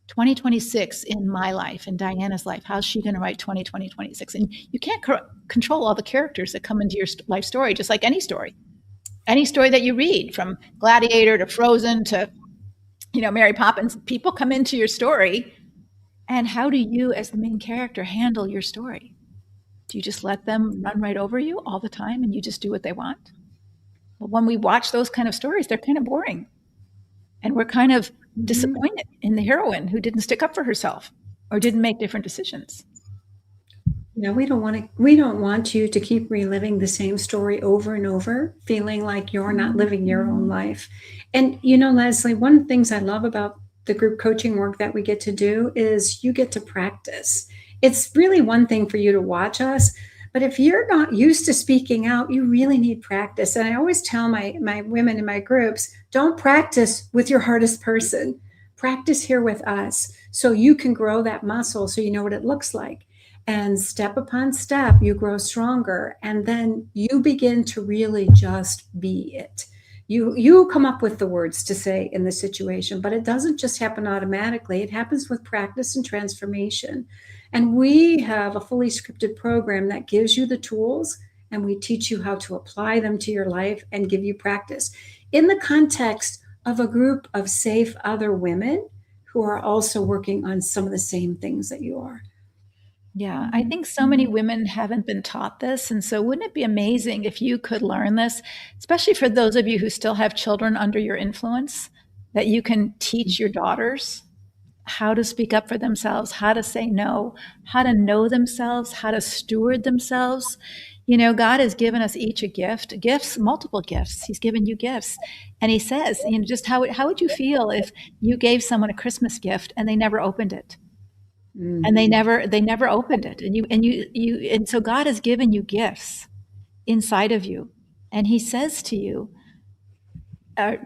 2026 in my life, in Diana's life? How's she going to write 2026? And you can't control all the characters that come into your life story, just like any story. Any story that you read, from Gladiator to Frozen to, Mary Poppins, people come into your story. And how do you, as the main character, handle your story? Do you just let them run right over you all the time and you just do what they want? Well, when we watch those kind of stories, they're kind of boring. And we're kind of disappointed in the heroine who didn't stick up for herself or didn't make different decisions. We don't want you to keep reliving the same story over and over, feeling like you're not living your own life. And, Leslie, one of the things I love about the group coaching work that we get to do is you get to practice. It's really one thing for you to watch us, but if you're not used to speaking out, you really need practice. And I always tell my women in my groups, don't practice with your hardest person. Practice here with us so you can grow that muscle so you know what it looks like. And step upon step, you grow stronger. And then you begin to really just be it. You come up with the words to say in the situation, but it doesn't just happen automatically. It happens with practice and transformation. And we have a fully scripted program that gives you the tools, and we teach you how to apply them to your life and give you practice in the context of a group of safe other women who are also working on some of the same things that you are. Yeah, I think so many women haven't been taught this. And so, wouldn't it be amazing if you could learn this, especially for those of you who still have children under your influence, that you can teach your daughters how to speak up for themselves, how to say no, how to know themselves, how to steward themselves. You know, God has given us each a gift, gifts, multiple gifts. He's given you gifts. And He says, you know, just how would you feel if you gave someone a Christmas gift and they never opened it? And they never opened it, and so God has given you gifts inside of you, and He says to you,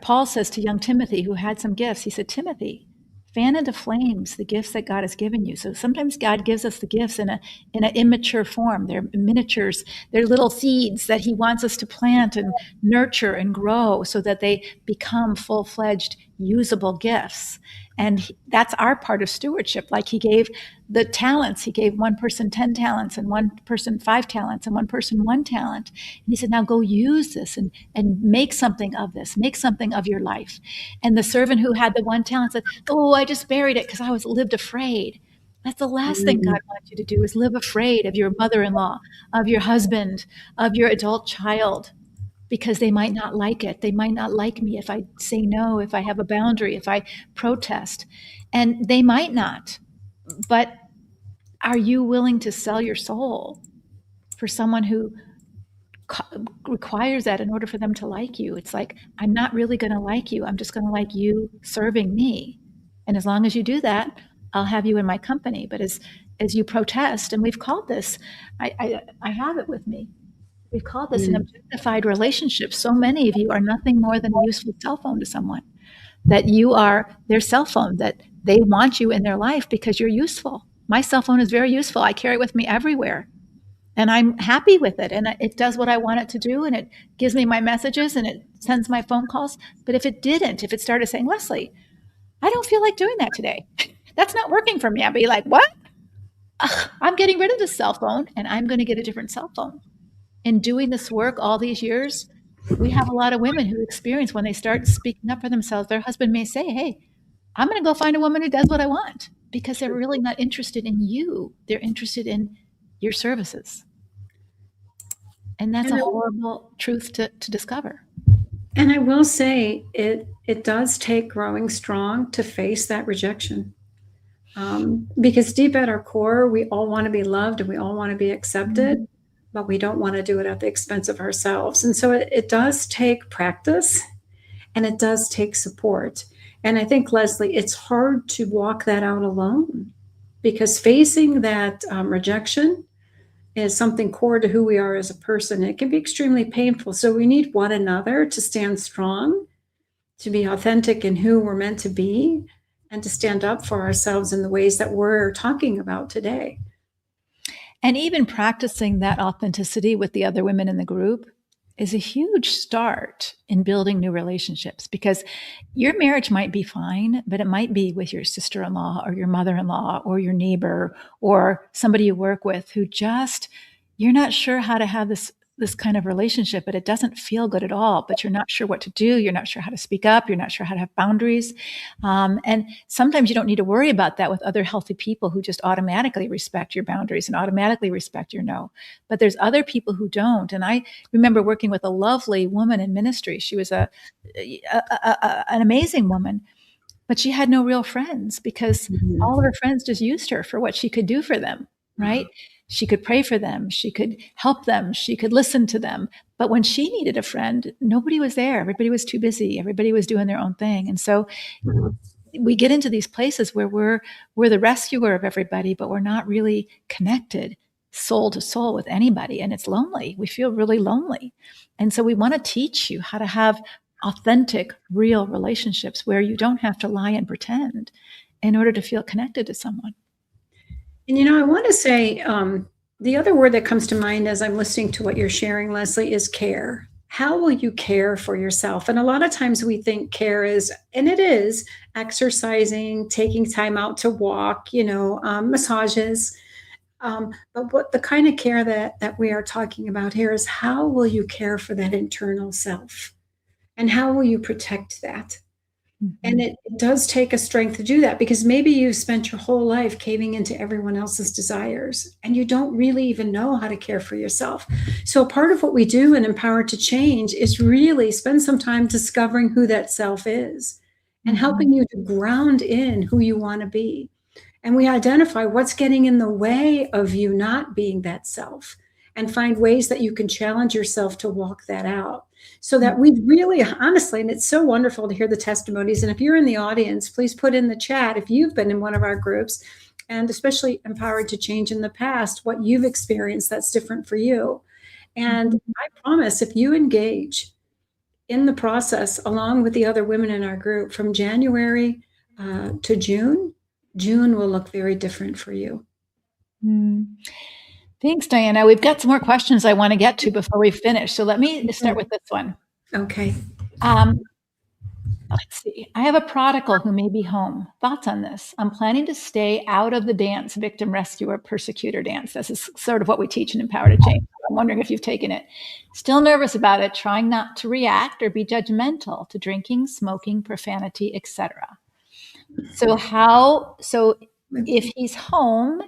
Paul says to young Timothy, who had some gifts, he said, Timothy, fan into flames the gifts that God has given you. So sometimes God gives us the gifts in an immature form. They're miniatures, they're little seeds that He wants us to plant and nurture and grow so that they become full-fledged usable gifts. And that's our part of stewardship. Like He gave the talents, He gave one person 10 talents and one person 5 talents and one person 1 talent. And He said, now go use this and make something of this, make something of your life. And the servant who had the 1 talent said, oh, I just buried it because I lived afraid. That's the last thing God wants you to do, is live afraid of your mother-in-law, of your husband, of your adult child, because they might not like it. They might not like me if I say no, if I have a boundary, if I protest. And they might not. But are you willing to sell your soul for someone who requires that in order for them to like you? It's like, I'm not really going to like you. I'm just going to like you serving me. And as long as you do that, I'll have you in my company. But as you protest, and we've called this, I have it with me. We've called this an objectified relationship. So many of you are nothing more than a useful cell phone to someone, that you are their cell phone, that they want you in their life because you're useful. My cell phone is very useful. I carry it with me everywhere. And I'm happy with it. And it does what I want it to do. And it gives me my messages and it sends my phone calls. But if it didn't, if it started saying, Leslie, I don't feel like doing that today, that's not working for me, I'd be like, what? I'm getting rid of this cell phone and I'm going to get a different cell phone. In doing this work all these years, we have a lot of women who experience when they start speaking up for themselves, their husband may say, hey, I'm going to go find a woman who does what I want, because they're really not interested in you. They're interested in your services. And that's a horrible truth to discover. And I will say it does take growing strong to face that rejection. Because deep at our core, we all want to be loved and we all want to be accepted, but we don't want to do it at the expense of ourselves. And so it does take practice and it does take support. And I think, Leslie, it's hard to walk that out alone, because facing that rejection is something core to who we are as a person. It can be extremely painful. So we need one another to stand strong, to be authentic in who we're meant to be, and to stand up for ourselves in the ways that we're talking about today. And even practicing that authenticity with the other women in the group is a huge start in building new relationships, because your marriage might be fine, but it might be with your sister-in-law or your mother-in-law or your neighbor or somebody you work with who just, you're not sure how to have this kind of relationship, but it doesn't feel good at all, but you're not sure what to do. You're not sure how to speak up. You're not sure how to have boundaries. And sometimes you don't need to worry about that with other healthy people who just automatically respect your boundaries and automatically respect your no. But there's other people who don't. And I remember working with a lovely woman in ministry. She was an amazing woman, but she had no real friends, because all of her friends just used her for what she could do for them, right? She could pray for them. She could help them. She could listen to them. But when she needed a friend, nobody was there. Everybody was too busy. Everybody was doing their own thing. And so we get into these places where we're the rescuer of everybody, but we're not really connected soul to soul with anybody. And it's lonely. We feel really lonely. And so we want to teach you how to have authentic, real relationships where you don't have to lie and pretend in order to feel connected to someone. And, I want to say the other word that comes to mind as I'm listening to what you're sharing, Leslie, is care. How will you care for yourself? And a lot of times we think care is, and it is, exercising, taking time out to walk, massages. But what the kind of care that we are talking about here is, how will you care for that internal self? And how will you protect that? And it does take a strength to do that, because maybe you've spent your whole life caving into everyone else's desires and you don't really even know how to care for yourself. So part of what we do in Empowered to Change is really spend some time discovering who that self is and helping you to ground in who you want to be. And we identify what's getting in the way of you not being that self, and find ways that you can challenge yourself to walk that out. So that we really, honestly, and it's so wonderful to hear the testimonies. And if you're in the audience, please put in the chat if you've been in one of our groups, and especially Empowered to Change in the past, what you've experienced that's different for you. And I promise, if you engage in the process along with the other women in our group from January to June will look very different for you. Thanks, Diana. We've got some more questions I want to get to before we finish. So let me start with this one. Okay. Let's see. I have a prodigal who may be home. Thoughts on this? I'm planning to stay out of the dance, victim, rescuer, persecutor dance. This is sort of what we teach in Empowered to Change. I'm wondering if you've taken it. Still nervous about it, trying not to react or be judgmental to drinking, smoking, profanity, etc. So if he's home,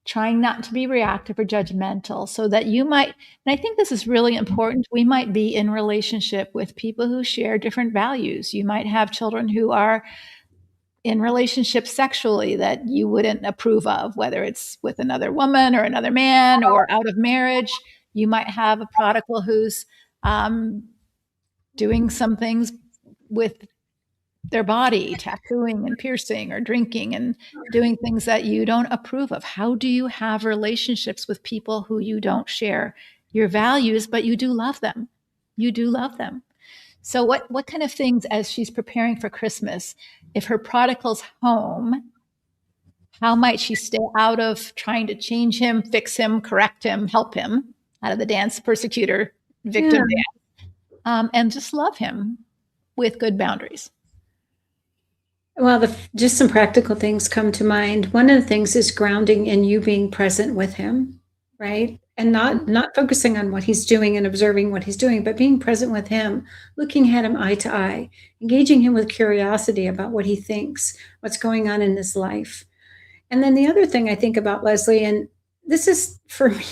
trying not to be reactive or judgmental, so that you might, and I think this is really important, we might be in relationship with people who share different values. You might have children who are in relationships sexually that you wouldn't approve of, whether it's with another woman or another man or out of marriage. You might have a prodigal who's doing some things with their body, tattooing and piercing or drinking and doing things that you don't approve of. How do you have relationships with people who you don't share your values, but you do love them? You do love them. So what kind of things, as she's preparing for Christmas, if her prodigal's home, how might she stay out of trying to change him, fix him, correct him, help him out of the dance, persecutor, victim dance, and just love him with good boundaries? Well, just some practical things come to mind. One of the things is grounding in you being present with him, right? And not focusing on what he's doing and observing what he's doing, but being present with him, looking at him eye to eye, engaging him with curiosity about what he thinks, what's going on in his life. And then the other thing I think about, Leslie, and this is for me,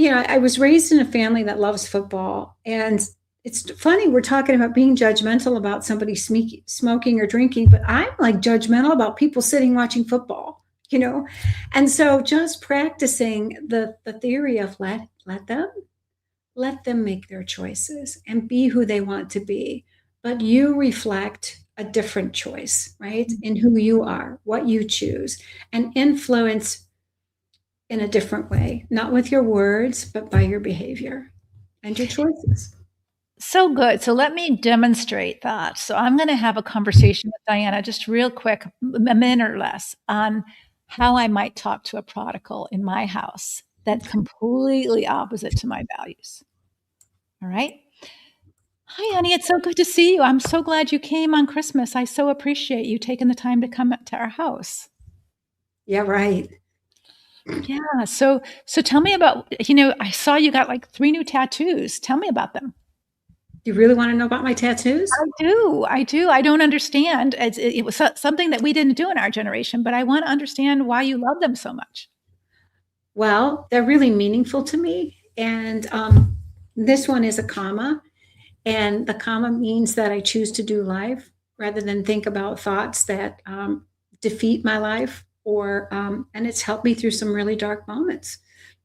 I was raised in a family that loves football, and it's funny, we're talking about being judgmental about somebody smoking or drinking, but I'm like judgmental about people sitting watching football, And so just practicing the theory of let them make their choices and be who they want to be. But you reflect a different choice, right? In who you are, what you choose, and influence in a different way, not with your words, but by your behavior and your choices. So good. So let me demonstrate that. So I'm going to have a conversation with Diana, just real quick, a minute or less, on how I might talk to a prodigal in my house that's completely opposite to my values. All right. Hi, honey. It's so good to see you. I'm so glad you came on Christmas. I so appreciate you taking the time to come to our house. Yeah, right. Yeah. So tell me about, I saw you got like 3 new tattoos. Tell me about them. You really want to know about my tattoos? I do. I don't understand. It was something that we didn't do in our generation, but I want to understand why you love them so much. Well, they're really meaningful to me. And this one is a comma. And the comma means that I choose to do life rather than think about thoughts that defeat my life. And it's helped me through some really dark moments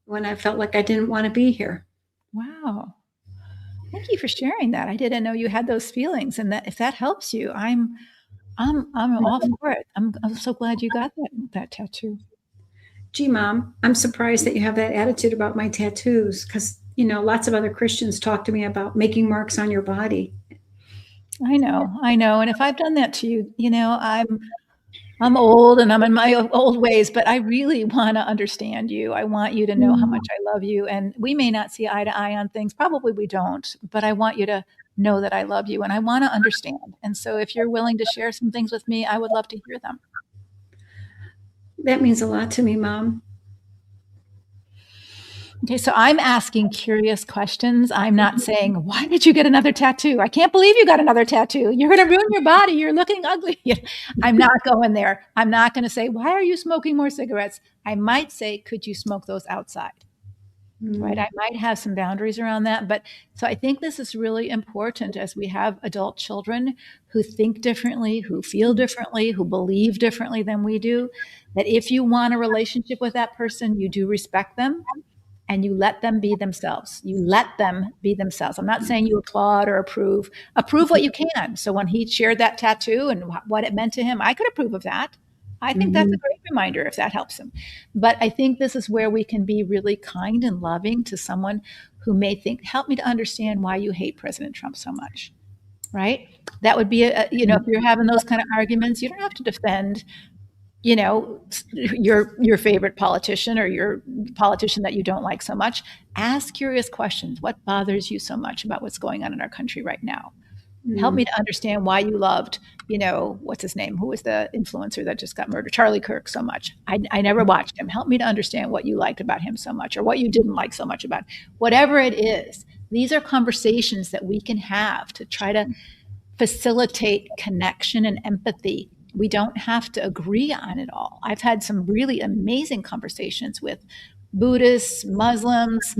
when I felt like I didn't want to be here. Wow. Thank you for sharing that. I didn't know you had those feelings, and that if that helps you, I'm I'm all for it. I'm so glad you got that tattoo. Gee, Mom, I'm surprised that you have that attitude about my tattoos because, lots of other Christians talk to me about making marks on your body. I know. And if I've done that to you, I'm old and I'm in my old ways, but I really want to understand you. I want you to know how much I love you. And we may not see eye to eye on things. Probably we don't, but I want you to know that I love you and I want to understand. And so if you're willing to share some things with me, I would love to hear them. That means a lot to me, Mom. Okay, so I'm asking curious questions. I'm not saying, why did you get another tattoo? I can't believe you got another tattoo. You're going to ruin your body. You're looking ugly. I'm not going there. I'm not going to say, why are you smoking more cigarettes? I might say, could you smoke those outside? Right. I might have some boundaries around that. But so I think this is really important as we have adult children who think differently, who feel differently, who believe differently than we do, that if you want a relationship with that person, you do respect them and you let them be themselves. You let them be themselves. I'm not saying you applaud or approve. Approve what you can. So when he shared that tattoo and what it meant to him, I could approve of that. I think that's a great reminder if that helps him. But I think this is where we can be really kind and loving to someone who may think, help me to understand why you hate President Trump so much. Right? That would be, if you're having those kind of arguments, you don't have to defend your favorite politician or your politician that you don't like so much. Ask curious questions. What bothers you so much about what's going on in our country right now? Help me to understand why you loved, what's his name? Who was the influencer that just got murdered? Charlie Kirk so much. I never watched him. Help me to understand what you liked about him so much or what you didn't like so much about him. Whatever it is, these are conversations that we can have to try to facilitate connection and empathy. We don't have to agree on it all. I've had some really amazing conversations with Buddhists, Muslims,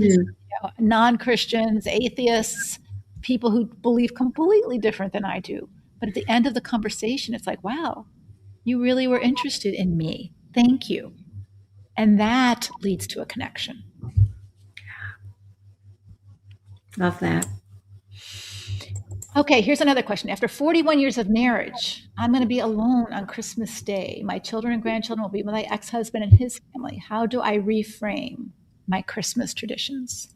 non-Christians, atheists, people who believe completely different than I do. But at the end of the conversation, it's like, wow, you really were interested in me. Thank you. And that leads to a connection. Love that. Okay, here's another question. After 41 years of marriage, I'm going to be alone on Christmas Day. My children and grandchildren will be with my ex-husband and his family. How do I reframe my Christmas traditions?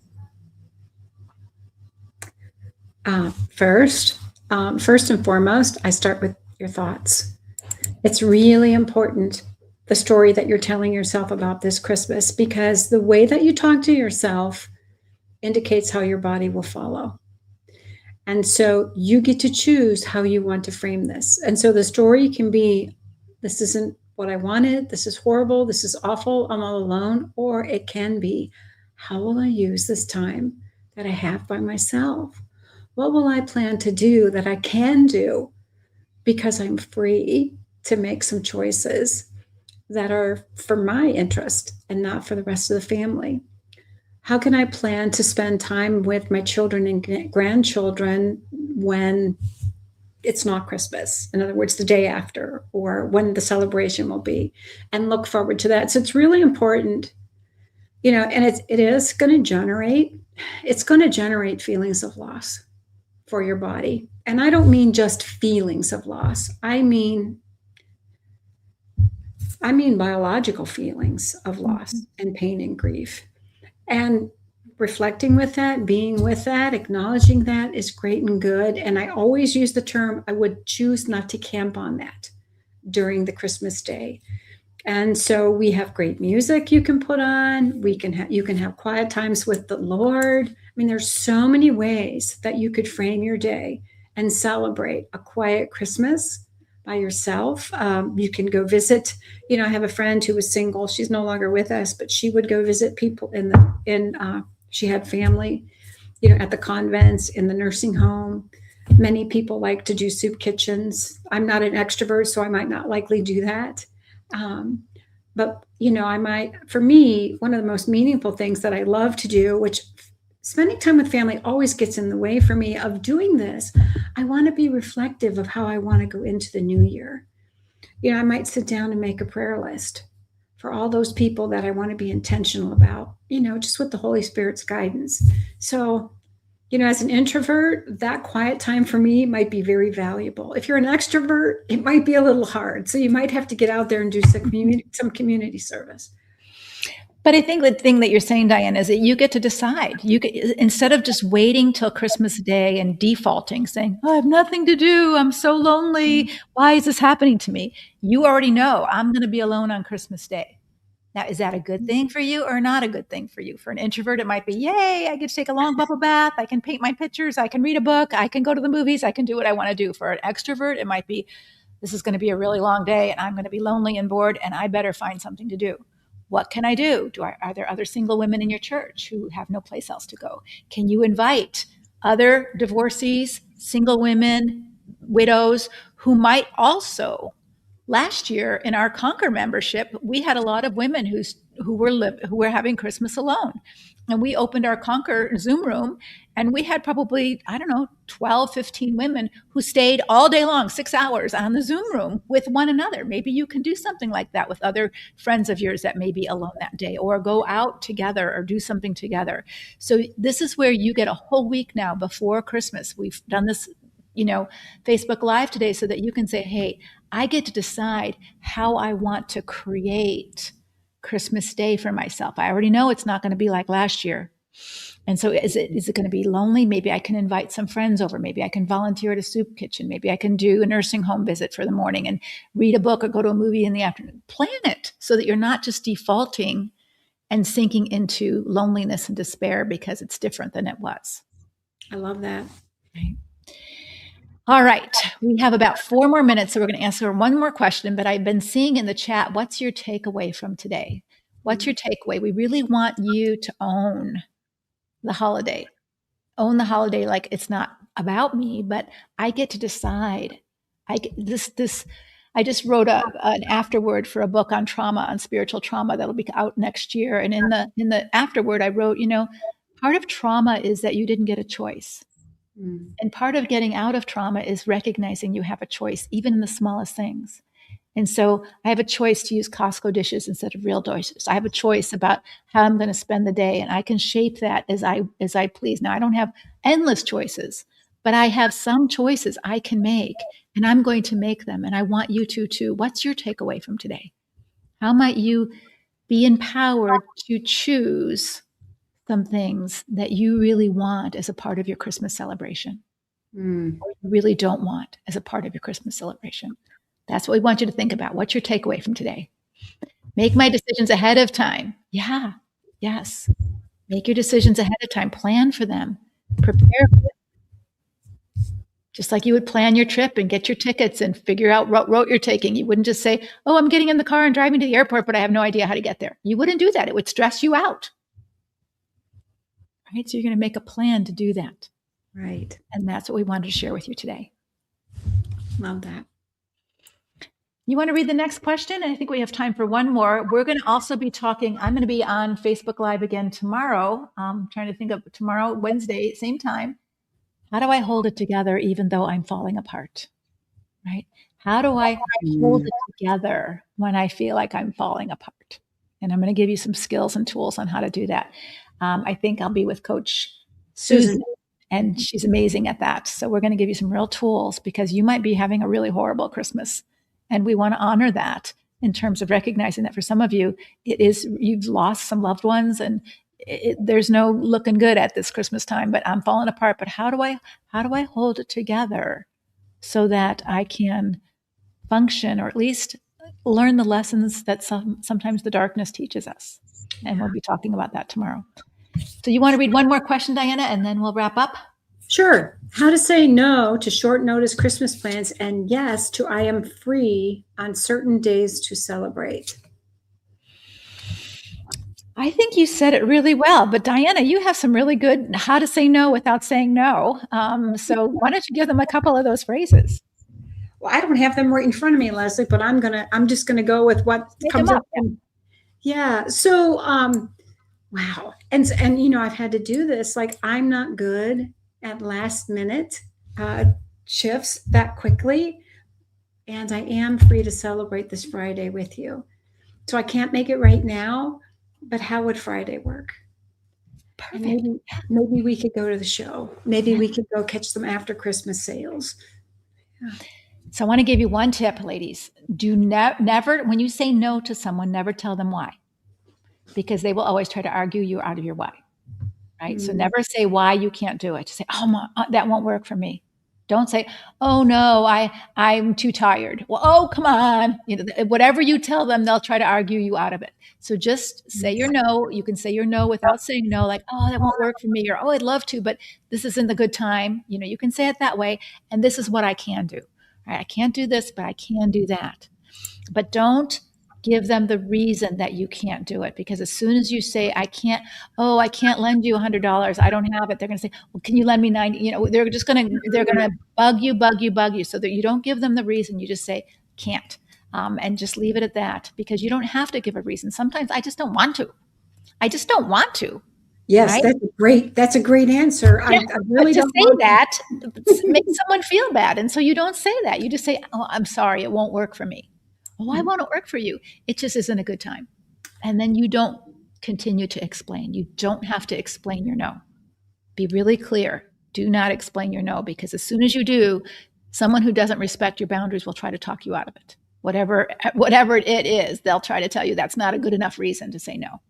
First and foremost, I start with your thoughts. It's really important, the story that you're telling yourself about this Christmas, because the way that you talk to yourself indicates how your body will follow. And so you get to choose how you want to frame this. And so the story can be, this isn't what I wanted, this is horrible, this is awful, I'm all alone. Or it can be, how will I use this time that I have by myself? What will I plan to do that I can do because I'm free to make some choices that are for my interest and not for the rest of the family? How can I plan to spend time with my children and grandchildren when it's not Christmas? In other words, the day after or when the celebration will be, and look forward to that. So it's really important, and it is going to generate feelings of loss for your body. And I don't mean just feelings of loss. I mean biological feelings of loss and pain and grief. And reflecting with that, being with that, acknowledging that is great and good. And I always use the term, I would choose not to camp on that during the Christmas day. And so we have great music you can put on. You can have quiet times with the Lord. I mean, there's so many ways that you could frame your day and celebrate a quiet Christmas by yourself. You can go visit, I have a friend who was single. She's no longer with us, but she would go visit people she had family, at the convents, in the nursing home. Many people like to do soup kitchens. I'm not an extrovert, so I might not likely do that. But, for me, one of the most meaningful things that I love to do, which spending time with family always gets in the way for me of doing this, I want to be reflective of how I want to go into the new year. I might sit down and make a prayer list for all those people that I want to be intentional about, just with the Holy Spirit's guidance. So As an introvert, that quiet time for me might be very valuable. If you're an extrovert, it might be a little hard. So you might have to get out there and do some community service. But I think the thing that you're saying, Diane, is that you get to decide. Instead of just waiting till Christmas Day and defaulting, saying, "Oh, I have nothing to do. I'm so lonely. Why is this happening to me?" You already know I'm going to be alone on Christmas Day. Now, is that a good thing for you or not a good thing for you? For an introvert, it might be, yay, I get to take a long bubble bath. I can paint my pictures. I can read a book. I can go to the movies. I can do what I want to do. For an extrovert, it might be, this is going to be a really long day and I'm going to be lonely and bored and I better find something to do. What can I do? Are there other single women in your church who have no place else to go? Can you invite other divorcees, single women, widows who might also? Last year in our Conquer membership, we had a lot of women who were having Christmas alone. And we opened our Conquer Zoom room and we had probably, 12, 15 women who stayed all day long, 6 hours on the Zoom room with one another. Maybe you can do something like that with other friends of yours that may be alone that day, or go out together or do something together. So this is where you get a whole week now before Christmas. We've done this, Facebook Live today so that you can say, hey, I get to decide how I want to create Christmas Day for myself. I already know it's not going to be like last year. And so is it going to be lonely? Maybe I can invite some friends over. Maybe I can volunteer at a soup kitchen. Maybe I can do a nursing home visit for the morning and read a book or go to a movie in the afternoon. Plan it so that you're not just defaulting and sinking into loneliness and despair because it's different than it was. I love that. Right. All right. We have about 4 more minutes, so we're going to answer one more question, but I've been seeing in the chat, what's your takeaway from today? What's your takeaway? We really want you to own the holiday. Own the holiday like it's not about me, but I get to decide. I just wrote an afterword for a book on trauma, on spiritual trauma that'll be out next year. And in the afterword, I wrote, part of trauma is that you didn't get a choice. And part of getting out of trauma is recognizing you have a choice, even in the smallest things. And so I have a choice to use Costco dishes instead of real dishes. I have a choice about how I'm going to spend the day, and I can shape that as I please. Now, I don't have endless choices, but I have some choices I can make, and I'm going to make them. And I want you to too. What's your takeaway from today? How might you be empowered to choose some things that you really want as a part of your Christmas celebration, or you really don't want as a part of your Christmas celebration? That's what we want you to think about. What's your takeaway from today? Make my decisions ahead of time. Yeah. Yes. Make your decisions ahead of time. Plan for them. Prepare for them. Just like you would plan your trip and get your tickets and figure out what route you're taking. You wouldn't just say, oh, I'm getting in the car and driving to the airport, but I have no idea how to get there. You wouldn't do that. It would stress you out. Right? So you're going to make a plan to do that. Right. And that's what we wanted to share with you today. Love that. You want to read the next question? And I think we have time for one more. We're going to also be talking, I'm going to be on Facebook Live again tomorrow. I'm trying to think of tomorrow, Wednesday, same time. How do I hold it together even though I'm falling apart? Right? How do I hold it together when I feel like I'm falling apart? And I'm going to give you some skills and tools on how to do that. I think I'll be with Coach Susan, and she's amazing at that. So we're going to give you some real tools because you might be having a really horrible Christmas. And we want to honor that in terms of recognizing that for some of you, you've lost some loved ones and there's no looking good at this Christmas time, but I'm falling apart. But how do I hold it together so that I can function, or at least learn the lessons that sometimes the darkness teaches us? And we'll be talking about that tomorrow. So you want to read one more question, Diana, and then we'll wrap up? Sure. How to say no to short notice Christmas plans and yes to I am free on certain days to celebrate. I think you said it really well, but Diana, you have some really good how to say no without saying no. So why don't you give them a couple of those phrases? Well, I don't have them right in front of me, Leslie, but I'm just gonna go with what comes up. Yeah. So wow. And I've had to do this. Like, I'm not good at last minute shifts that quickly. And I am free to celebrate this Friday with you. So I can't make it right now, but how would Friday work? And Perfect. maybe we could go to the show. Maybe we could go catch some after Christmas sales. So I want to give you one tip, ladies. Do never, when you say no to someone, never tell them why, because they will always try to argue you out of your why. Right? So never say why you can't do it. Just say, oh, that won't work for me. Don't say, oh no, I'm too tired. Well, oh, come on. Whatever you tell them, they'll try to argue you out of it. So just say your no. You can say your no without saying no, like, oh, that won't work for me, or oh, I'd love to, but this isn't the good time. You can say it that way. And this is what I can do. All right, I can't do this, but I can do that. But don't give them the reason that you can't do it, because as soon as you say I can't lend you $100, I don't have it, they're going to say, well, can you lend me 90? They're going to bug you so that you don't give them the reason. You just say can't, and just leave it at that, because you don't have to give a reason. Sometimes I just don't want to. Yes, right? That's a great answer. Yeah, I really don't say that. Makes someone feel bad, and so you don't say that. You just say, oh, I'm sorry, it won't work for me. Why won't it work for you? It just isn't a good time. And then you don't continue to explain. You don't have to explain your no. Be really clear. Do not explain your no, because as soon as you do, someone who doesn't respect your boundaries will try to talk you out of it. Whatever it is, they'll try to tell you that's not a good enough reason to say no.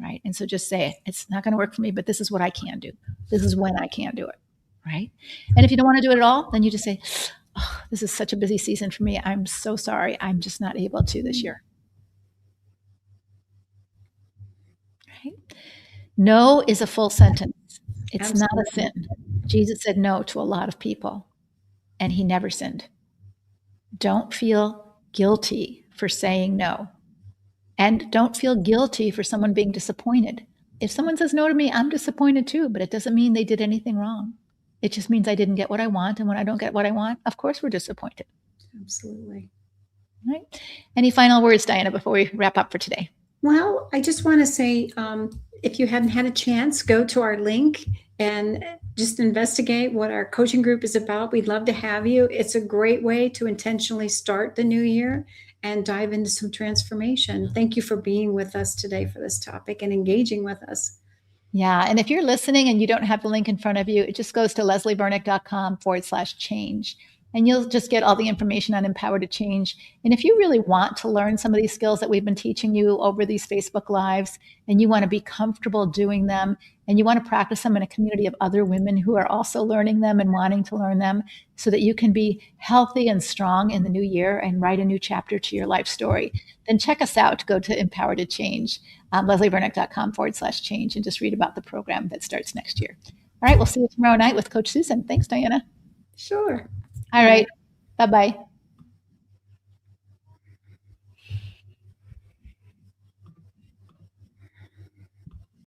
Right? And so just say, it's not going to work for me, but this is what I can do. This is when I can do it. Right? And if you don't want to do it at all, then you just say, oh, this is such a busy season for me. I'm so sorry. I'm just not able to this year. Right? No is a full sentence. It's not a sin. Jesus said no to a lot of people, and he never sinned. Don't feel guilty for saying no. And don't feel guilty for someone being disappointed. If someone says no to me, I'm disappointed too, but it doesn't mean they did anything wrong. It just means I didn't get what I want. And when I don't get what I want, of course we're disappointed. Absolutely. Right? Any final words, Diana, before we wrap up for today? Well, I just want to say, if you hadn't had a chance, go to our link and just investigate what our coaching group is about. We'd love to have you. It's a great way to intentionally start the new year and dive into some transformation. Thank you for being with us today for this topic and engaging with us. Yeah. And if you're listening and you don't have the link in front of you, it just goes to lesliebernick.com/change. And you'll just get all the information on Empower to Change. And if you really want to learn some of these skills that we've been teaching you over these Facebook Lives, and you want to be comfortable doing them, and you want to practice them in a community of other women who are also learning them and wanting to learn them, so that you can be healthy and strong in the new year and write a new chapter to your life story, then check us out. Go to Empower to Change, lesliebernick.com/change, and just read about the program that starts next year. All right, we'll see you tomorrow night with Coach Susan. Thanks, Diana. Sure. All right. Bye-bye.